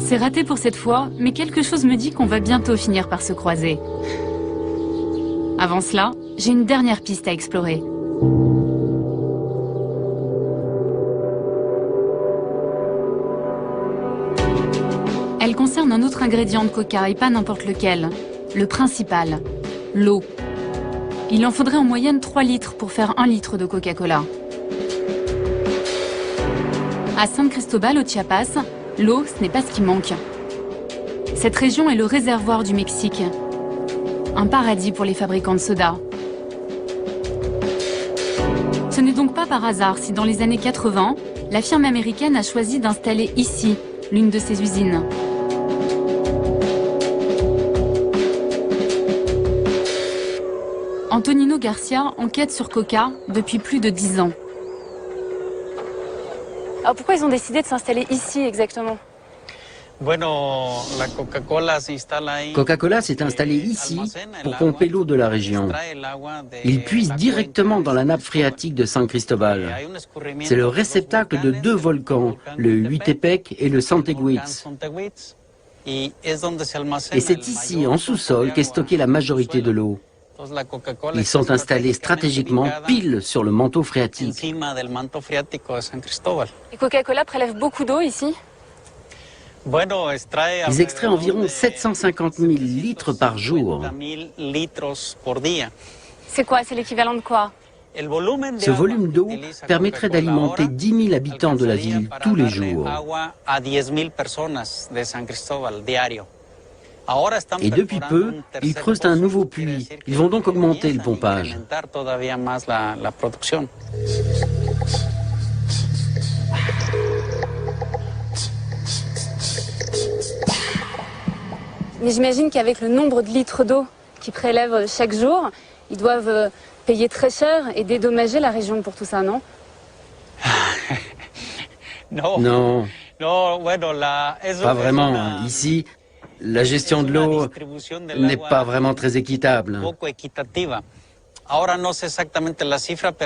C'est raté pour cette fois, mais quelque chose me dit qu'on va bientôt finir par se croiser. Avant cela, j'ai une dernière piste à explorer. Elle concerne un autre ingrédient de Coca et pas n'importe lequel. Le principal, l'eau. Il en faudrait en moyenne 3 litres pour faire 1 litre de Coca-Cola. À San Cristobal, au Chiapas, l'eau, ce n'est pas ce qui manque. Cette région est le réservoir du Mexique. Un paradis pour les fabricants de soda. Ce n'est donc pas par hasard si dans les années 80, la firme américaine a choisi d'installer ici l'une de ses usines. Antonino Garcia enquête sur Coca depuis plus de 10 ans. Alors pourquoi ils ont décidé de s'installer ici exactement? Coca-Cola s'est installé ici pour pomper l'eau de la région. Ils puisent directement dans la nappe phréatique de San Cristobal. C'est le réceptacle de 2 volcans, le Huitepec et le Santeguitz. Et c'est ici, en sous-sol, qu'est stockée la majorité de l'eau. Ils sont installés stratégiquement pile sur le manteau phréatique. Et Coca-Cola prélève beaucoup d'eau ici? Ils extraient environ 750 000 litres par jour. C'est quoi? C'est l'équivalent de quoi? Ce volume d'eau permettrait d'alimenter 10 000 habitants de la ville tous les jours. Et depuis peu, ils creusent un nouveau puits. Ils vont donc augmenter le pompage. Mais j'imagine qu'avec le nombre de litres d'eau qu'ils prélèvent chaque jour, ils doivent payer très cher et dédommager la région pour tout ça, non? Non, pas vraiment. Ici, la gestion de l'eau n'est pas vraiment très équitable.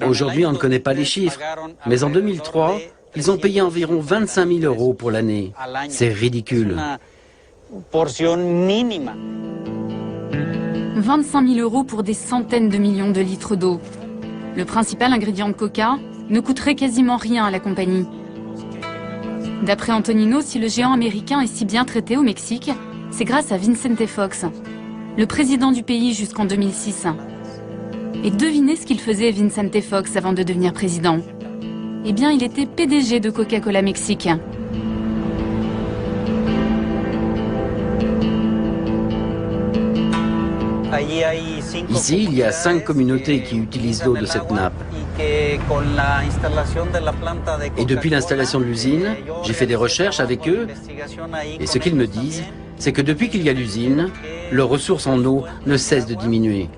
Aujourd'hui, on ne connaît pas les chiffres, mais en 2003, ils ont payé environ 25 000 € pour l'année. C'est ridicule. 25 000 € pour des centaines de millions de litres d'eau. Le principal ingrédient de Coca ne coûterait quasiment rien à la compagnie. D'après Antonino, si le géant américain est si bien traité au Mexique, c'est grâce à Vicente Fox, le président du pays jusqu'en 2006. Et devinez ce qu'il faisait Vicente Fox avant de devenir président. Eh bien, il était PDG de Coca-Cola Mexique. Ici, il y a 5 communautés qui utilisent l'eau de cette nappe. Et depuis l'installation de l'usine, j'ai fait des recherches avec eux. Et ce qu'ils me disent, c'est que depuis qu'il y a l'usine, leurs ressources en eau ne cessent de diminuer.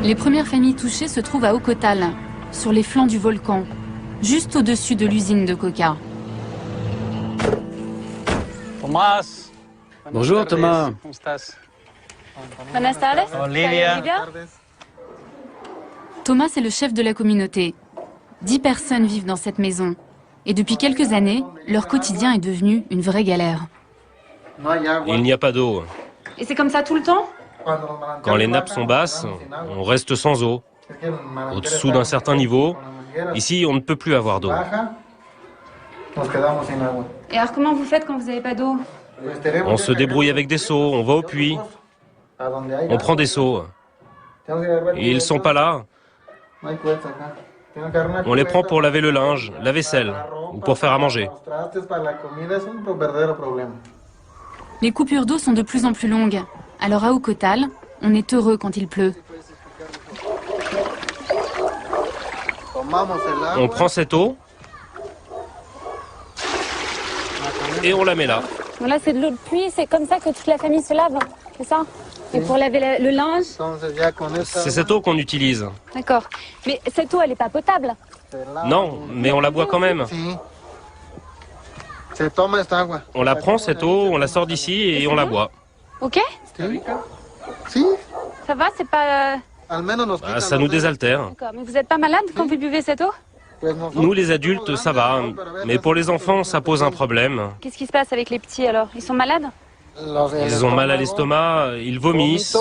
Les premières familles touchées se trouvent à Ocotal, sur les flancs du volcan, juste au-dessus de l'usine de Coca. Bonjour Thomas. Buenas tardes. Olivia. Thomas est le chef de la communauté. 10 personnes vivent dans cette maison. Et depuis quelques années, leur quotidien est devenu une vraie galère. Il n'y a pas d'eau. Et c'est comme ça tout le temps? Quand les nappes sont basses, on reste sans eau. Au-dessous d'un certain niveau, ici, on ne peut plus avoir d'eau. Et alors comment vous faites quand vous n'avez pas d'eau? On se débrouille avec des seaux, on va au puits, on prend des seaux. Et ils ne sont pas là. On les prend pour laver le linge, la vaisselle, ou pour faire à manger. Les coupures d'eau sont de plus en plus longues. Alors à Ocotal, on est heureux quand il pleut. On prend cette eau et on la met là. Là, c'est de l'eau de pluie, c'est comme ça que toute la famille se lave, c'est ça? Et pour laver le linge? C'est cette eau qu'on utilise. D'accord. Mais cette eau, elle n'est pas potable? Non, mais on la boit quand même. On la prend, cette eau, on la sort d'ici et on la boit. Ok? Ça va, c'est pas... Ça nous désaltère. D'accord, mais vous n'êtes pas malade quand vous buvez cette eau? Nous, les adultes, ça va. Mais pour les enfants, ça pose un problème. Qu'est-ce qui se passe avec les petits alors? Ils sont malades? Ils ont mal à l'estomac, ils vomissent,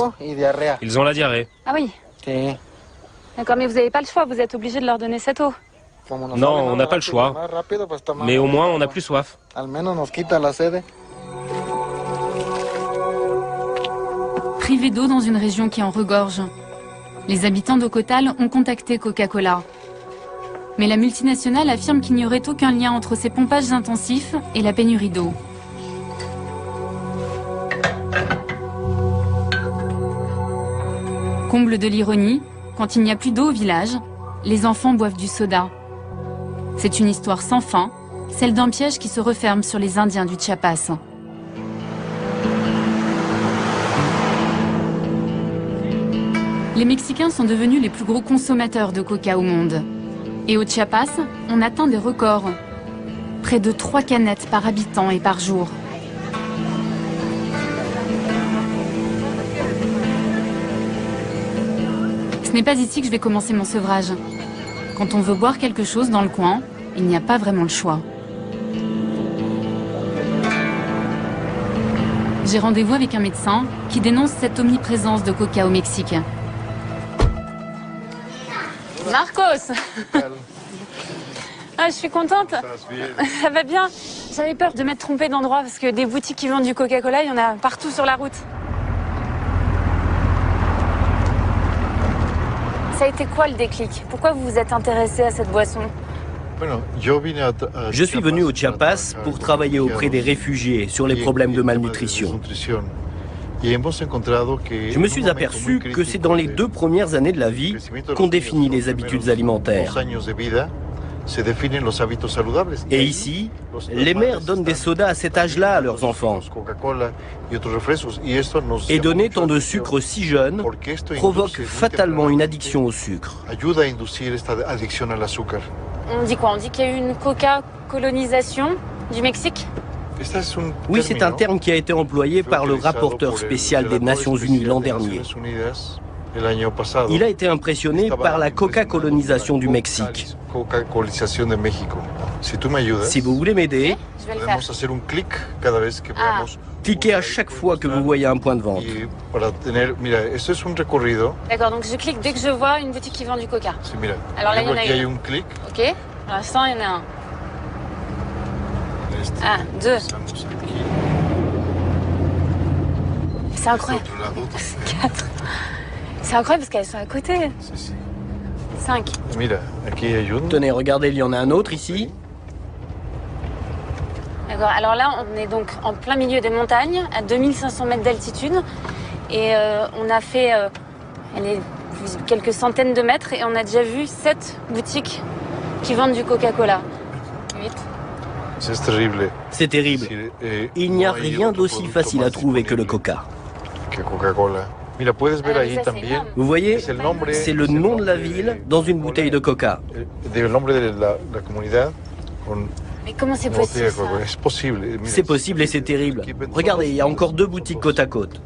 ils ont la diarrhée. Ah oui? D'accord, mais vous n'avez pas le choix, vous êtes obligé de leur donner cette eau. Non, on n'a pas le choix. Mais au moins, on n'a plus soif. Privés d'eau dans une région qui en regorge. Les habitants d'Ocotal ont contacté Coca-Cola. Mais la multinationale affirme qu'il n'y aurait aucun lien entre ces pompages intensifs et la pénurie d'eau. Comble de l'ironie, quand il n'y a plus d'eau au village, les enfants boivent du soda. C'est une histoire sans fin, celle d'un piège qui se referme sur les Indiens du Chiapas. Les Mexicains sont devenus les plus gros consommateurs de coca au monde. Et au Chiapas, on atteint des records. Près de 3 canettes par habitant et par jour. Ce n'est pas ici que je vais commencer mon sevrage. Quand on veut boire quelque chose dans le coin, il n'y a pas vraiment le choix. J'ai rendez-vous avec un médecin qui dénonce cette omniprésence de coca au Mexique. Marcos. Ah, je suis contente. Ça va bien. J'avais peur de m'être trompée d'endroit parce que des boutiques qui vendent du Coca-Cola, il y en a partout sur la route. Ça a été quoi le déclic? Pourquoi vous vous êtes intéressé à cette boisson? Je suis venu au Chiapas pour travailler auprès des réfugiés sur les problèmes de malnutrition. Je me suis aperçu que c'est dans les 2 premières années de la vie qu'on définit les habitudes alimentaires. Et ici, les mères donnent des sodas à cet âge-là à leurs enfants. Et donner tant de sucre si jeune provoque fatalement une addiction au sucre. On dit quoi? On dit qu'il y a eu une coca-colonisation du Mexique? Oui, c'est un terme qui a été employé par le rapporteur spécial des Nations Unies l'an dernier. Il a été impressionné par la coca-colonisation du Mexique. Si vous voulez m'aider, cliquez à chaque fois que vous voyez un point de vente. D'accord, donc je clique dès que je vois une boutique qui vend du coca. Alors là, il y en a une. Ok, pour l'instant, il y en a un. 1, 2. C'est incroyable. 4. C'est incroyable parce qu'elles sont à côté. 5. Tenez, regardez, il y en a un autre ici. D'accord, alors là, on est donc en plein milieu des montagnes, à 2500 mètres d'altitude. Et on a fait quelques centaines de mètres et on a déjà vu 7 boutiques qui vendent du Coca-Cola. 8. C'est terrible. Il n'y a rien d'aussi facile à trouver que le coca. Vous voyez, c'est le nom de la ville dans une bouteille de coca. Mais comment c'est possible ça? C'est possible et c'est terrible. Regardez, il y a encore 2 boutiques côte à côte.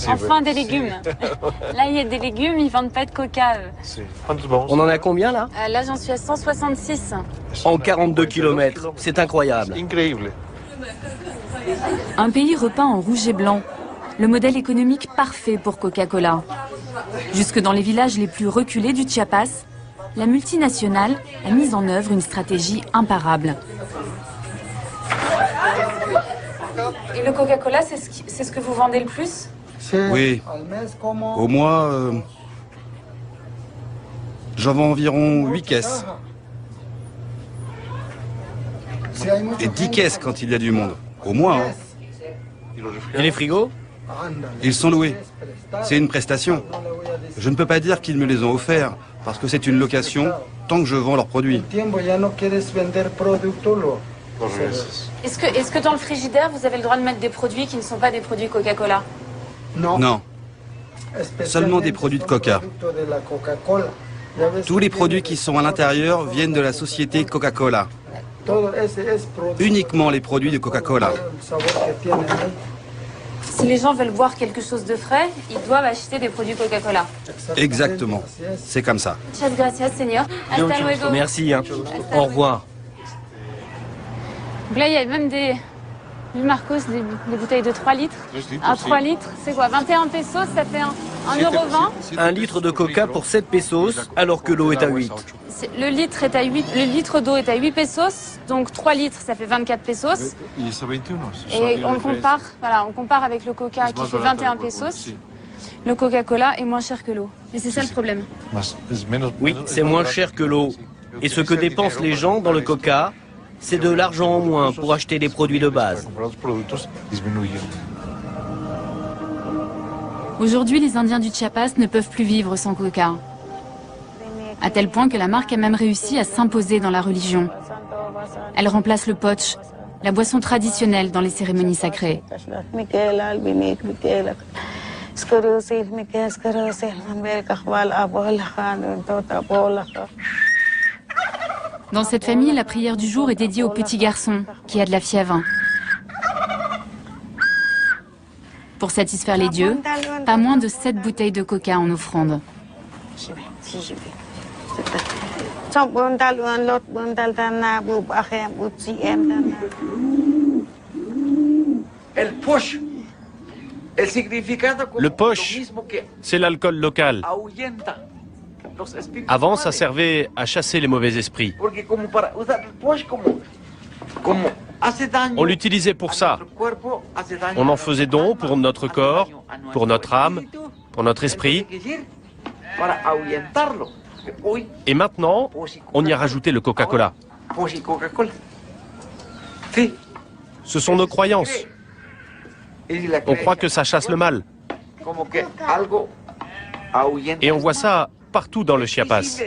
Enfin des légumes. Là, il y a des légumes, ils vendent pas de coca. On en a combien là? Là, j'en suis à 166. En 42 km, c'est incroyable. Un pays repeint en rouge et blanc. Le modèle économique parfait pour Coca-Cola. Jusque dans les villages les plus reculés du Chiapas, la multinationale a mis en œuvre une stratégie imparable. Et le Coca-Cola, c'est ce que vous vendez le plus? Oui. Au mois, j'en vends environ 8 caisses. Et 10 caisses quand il y a du monde. Au mois, hein. Et les frigos? Ils sont loués. C'est une prestation. Je ne peux pas dire qu'ils me les ont offerts, parce que c'est une location tant que je vends leurs produits. Est-ce que dans le frigidaire, vous avez le droit de mettre des produits qui ne sont pas des produits Coca-Cola? Non. Seulement des produits de Coca. Tous les produits qui sont à l'intérieur viennent de la société Coca-Cola. Uniquement les produits de Coca-Cola. Si les gens veulent boire quelque chose de frais, ils doivent acheter des produits Coca-Cola. Exactement. C'est comme ça. Muchas gracias, señor. Hasta luego. Merci. Au revoir. Donc là, il y a même des Marcos, des bouteilles de 3 litres. Un 3 litres, c'est quoi? 21 pesos, ça fait 1,20 €. 1 litre de coca pour 7 pesos, alors que l'eau est à 8. Le litre d'eau est à 8 pesos, donc 3 litres, ça fait 24 pesos. Et on compare avec le coca qui fait 21 pesos. Le Coca-Cola est moins cher que l'eau. Et c'est ça le problème. Oui, c'est moins cher que l'eau. Et ce que dépensent les gens dans le coca, c'est de l'argent en moins pour acheter des produits de base. Aujourd'hui, les Indiens du Chiapas ne peuvent plus vivre sans coca. À tel point que la marque a même réussi à s'imposer dans la religion. Elle remplace le potch, la boisson traditionnelle dans les cérémonies sacrées. Dans cette famille, la prière du jour est dédiée au petit garçon qui a de la fièvre. Pour satisfaire les dieux, pas moins de 7 bouteilles de coca en offrande. Le posh, c'est l'alcool local. Avant, ça servait à chasser les mauvais esprits. On l'utilisait pour ça. On en faisait don pour notre corps, pour notre âme, pour notre esprit. Et maintenant, on y a rajouté le Coca-Cola. Ce sont nos croyances. On croit que ça chasse le mal. Et on voit ça partout dans le Chiapas.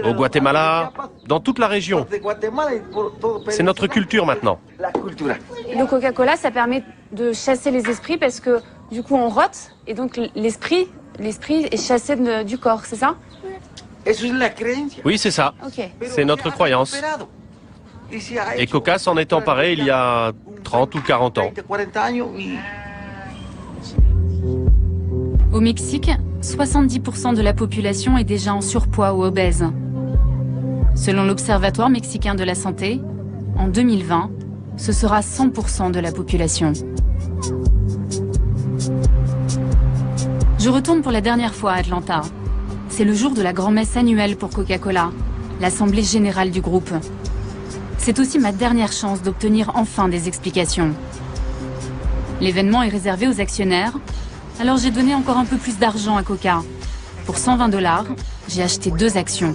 Au Guatemala, dans toute la région. C'est notre culture maintenant. Le Coca-Cola, ça permet de chasser les esprits parce que du coup on rote et donc l'esprit est chassé du corps, c'est ça? Oui, c'est ça. Okay. C'est notre croyance. Et Coca s'en est emparé il y a 30 ou 40 ans. Au Mexique, 70% de la population est déjà en surpoids ou obèse. Selon l'Observatoire mexicain de la santé, en 2020, ce sera 100% de la population. Je retourne pour la dernière fois à Atlanta. C'est le jour de la grand-messe annuelle pour Coca-Cola, l'assemblée générale du groupe. C'est aussi ma dernière chance d'obtenir enfin des explications. L'événement est réservé aux actionnaires, alors j'ai donné encore un peu plus d'argent à Coca. Pour 120 $, j'ai acheté 2 actions.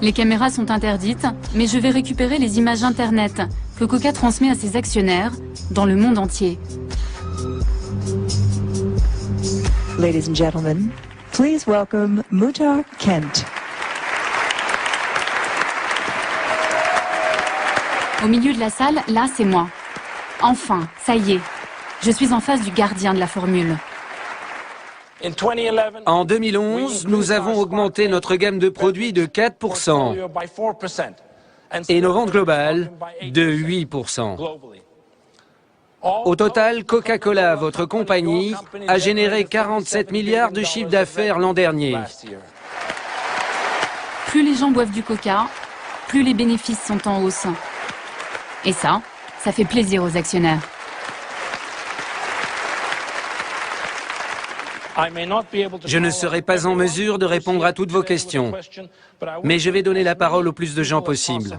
Les caméras sont interdites, mais je vais récupérer les images Internet que Coca transmet à ses actionnaires dans le monde entier. Ladies and gentlemen, please welcome Muhtar Kent. Au milieu de la salle, là, c'est moi. Enfin, ça y est, je suis en face du gardien de la formule. En 2011, nous avons augmenté notre gamme de produits de 4% et nos ventes globales de 8%. Au total, Coca-Cola, votre compagnie, a généré 47 milliards de chiffre d'affaires l'an dernier. Plus les gens boivent du coca, plus les bénéfices sont en hausse. Et ça fait plaisir aux actionnaires. Je ne serai pas en mesure de répondre à toutes vos questions, mais je vais donner la parole au plus de gens possible.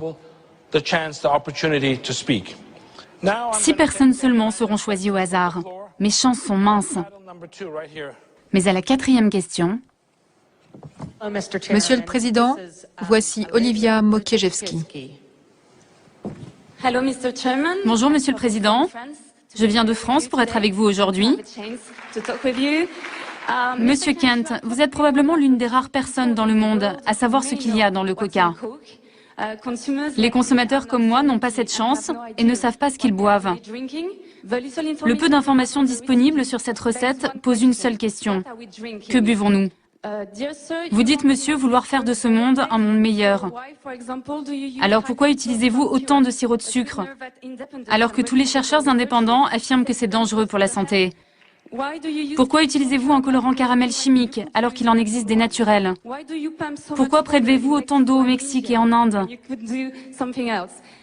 6 personnes seulement seront choisies au hasard. Mes chances sont minces. Mais à la 4e question... Monsieur le Président, voici Olivia Mokiejewski. Bonjour, Monsieur le Président. Je viens de France pour être avec vous aujourd'hui. Monsieur Kent, vous êtes probablement l'une des rares personnes dans le monde à savoir ce qu'il y a dans le coca. Les consommateurs comme moi n'ont pas cette chance et ne savent pas ce qu'ils boivent. Le peu d'informations disponibles sur cette recette pose une seule question. Que buvons-nous? Vous dites, monsieur, vouloir faire de ce monde un monde meilleur. Alors pourquoi utilisez-vous autant de sirop de sucre, alors que tous les chercheurs indépendants affirment que c'est dangereux pour la santé? Pourquoi utilisez-vous un colorant caramel chimique, alors qu'il en existe des naturels? Pourquoi prélevez-vous autant d'eau au Mexique et en Inde?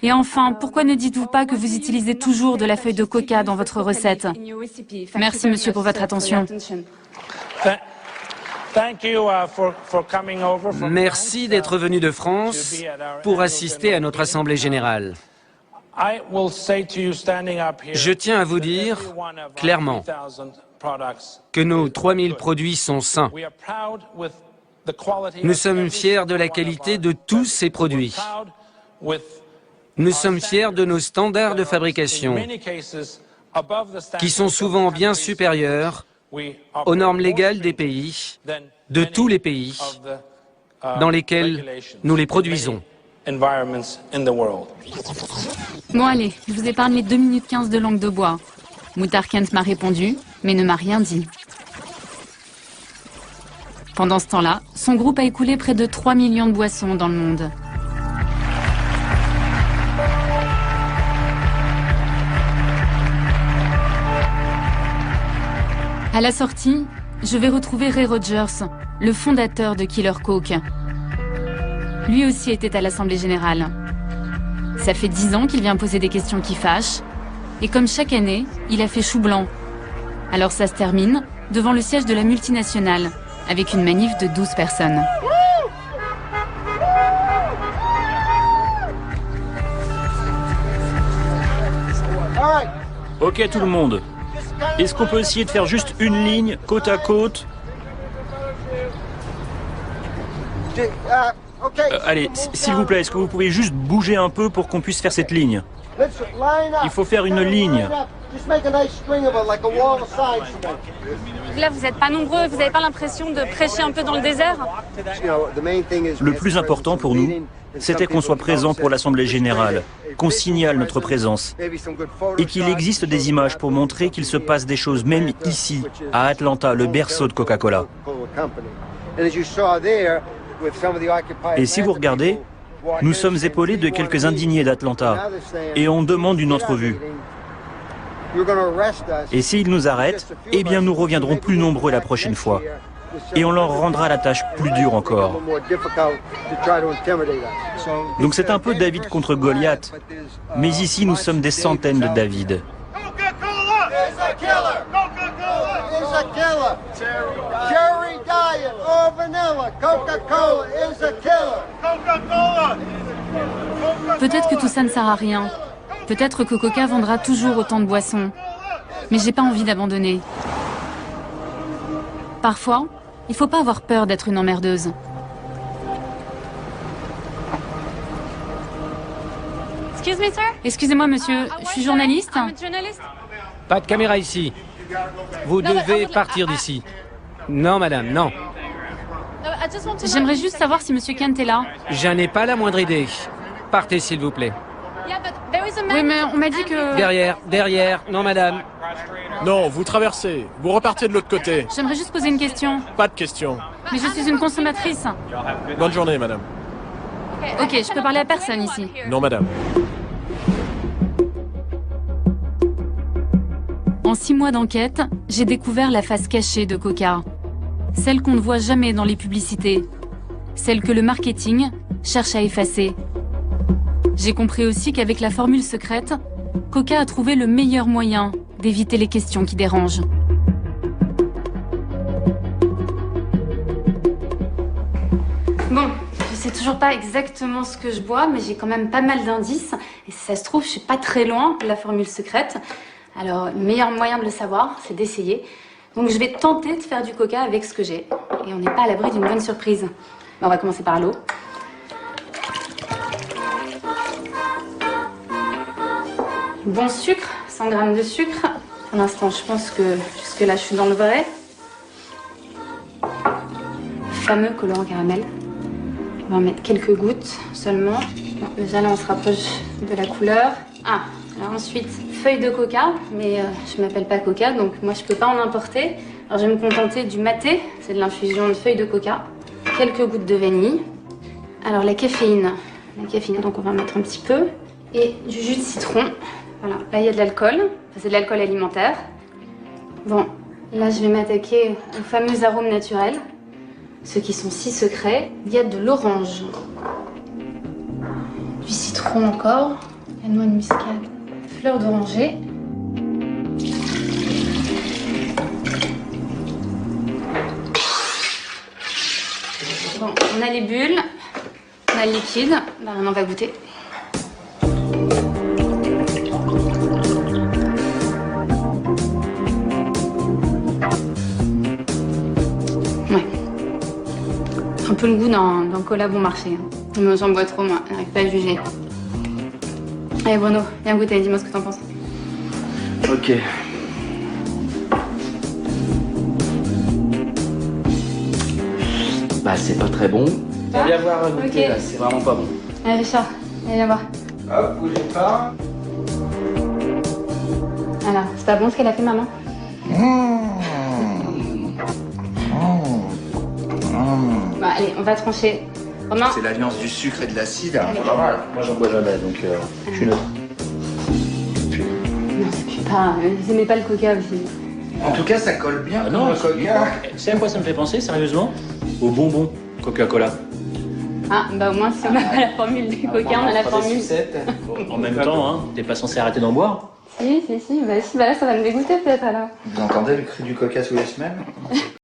Et enfin, pourquoi ne dites-vous pas que vous utilisez toujours de la feuille de coca dans votre recette? Merci, monsieur, pour votre attention. Merci d'être venu de France pour assister à notre Assemblée générale. Je tiens à vous dire clairement que nos 3000 produits sont sains. Nous sommes fiers de la qualité de tous ces produits. Nous sommes fiers de nos standards de fabrication, qui sont souvent bien supérieurs aux normes légales des pays, de tous les pays dans lesquels nous les produisons. Bon allez, je vous épargne les 2 minutes 15 de langue de bois. Muhtar Kent m'a répondu, mais ne m'a rien dit. Pendant ce temps-là, son groupe a écoulé près de 3 millions de boissons dans le monde. À la sortie, je vais retrouver Ray Rogers, le fondateur de Killer Coke. Lui aussi était à l'Assemblée Générale. Ça fait 10 ans qu'il vient poser des questions qui fâchent, et comme chaque année, il a fait chou blanc. Alors ça se termine devant le siège de la multinationale, avec une manif de 12 personnes. Ok tout le monde, est-ce qu'on peut essayer de faire juste une ligne, côte à côte? Allez, s'il vous plaît, est-ce que vous pourriez juste bouger un peu pour qu'on puisse faire cette ligne? Il faut faire une ligne. Là, vous n'êtes pas nombreux, vous n'avez pas l'impression de prêcher un peu dans le désert? Le plus important pour nous, c'était qu'on soit présent pour l'Assemblée Générale, qu'on signale notre présence, et qu'il existe des images pour montrer qu'il se passe des choses, même ici, à Atlanta, le berceau de Coca-Cola. Et si vous regardez, nous sommes épaulés de quelques indignés d'Atlanta, et on demande une entrevue. Et s'ils nous arrêtent, eh bien nous reviendrons plus nombreux la prochaine fois. Et on leur rendra la tâche plus dure encore. Donc c'est un peu David contre Goliath. Mais ici, nous sommes des centaines de David. Peut-être que tout ça ne sert à rien. Peut-être que Coca vendra toujours autant de boissons. Mais j'ai pas envie d'abandonner. Parfois, il faut pas avoir peur d'être une emmerdeuse. Excusez-moi, monsieur, je suis journaliste. Pas de caméra ici. Vous devez partir d'ici. Non, madame, non. J'aimerais juste savoir si monsieur Kent est là. Je n'ai pas la moindre idée. Partez, s'il vous plaît. Oui, mais on m'a dit que... Derrière. Non, madame. Non, vous traversez. Vous repartez de l'autre côté. J'aimerais juste poser une question. Pas de question. Mais je suis une consommatrice. Bonne journée, madame. Ok, je peux parler à personne ici. Non, madame. En 6 mois d'enquête, j'ai découvert la face cachée de Coca. Celle qu'on ne voit jamais dans les publicités. Celle que le marketing cherche à effacer. J'ai compris aussi qu'avec la formule secrète, Coca a trouvé le meilleur moyen d'éviter les questions qui dérangent. Bon, je sais toujours pas exactement ce que je bois, mais j'ai quand même pas mal d'indices. Et si ça se trouve, je suis pas très loin de la formule secrète. Alors, le meilleur moyen de le savoir, c'est d'essayer. Donc je vais tenter de faire du coca avec ce que j'ai. Et on n'est pas à l'abri d'une bonne surprise. On va commencer par l'eau. Bon sucre, 100 g de sucre. Pour l'instant, je pense que jusque-là, je suis dans le vrai. Fameux colorant caramel. On va en mettre quelques gouttes seulement. Bon, déjà là, on se rapproche de la couleur. Ah, alors ensuite, feuille de coca. Mais je m'appelle pas coca, donc moi, je peux pas en importer. Alors, je vais me contenter du maté. C'est de l'infusion de feuilles de coca. Quelques gouttes de vanille. Alors, la caféine. Donc on va en mettre un petit peu. Et du jus de citron. Voilà, là il y a de l'alcool, enfin, c'est de l'alcool alimentaire. Bon, là je vais m'attaquer aux fameux arômes naturels, ceux qui sont si secrets. Il y a de l'orange, du citron encore, la noix de muscade, fleur d'oranger. Bon, on a les bulles, on a le liquide, là on en va goûter. Un peu le goût d'un cola bon marché. Mais j'en bois trop, moi. J'arrive pas à juger. Allez, Bruno, viens goûter. Dis-moi ce que t'en penses. Ok. Bah, c'est pas très bon. Viens voir goûter, okay. Là. C'est vraiment pas bon. Allez, Richard, viens voir. Hop, bougez pas. Alors, c'est pas bon ce qu'elle a fait, maman? Bah, allez, on va trancher. Romain. C'est l'alliance du sucre et de l'acide, hein, pas mal. Moi, j'en bois jamais, donc je suis neutre. Non, ça pue pas. Vous aimez pas le coca aussi. En tout cas, ça colle bien comme le coca. C'est à quoi ça me fait penser, sérieusement? Aux bonbons Coca-Cola. Ah, bah au moins, si on n'a pas la formule du coca, on a la formule. En même temps, hein, t'es pas censé arrêter d'en boire? Si, bah là, ça va me dégoûter peut-être alors. Vous entendez le cri du coca sous les semelles?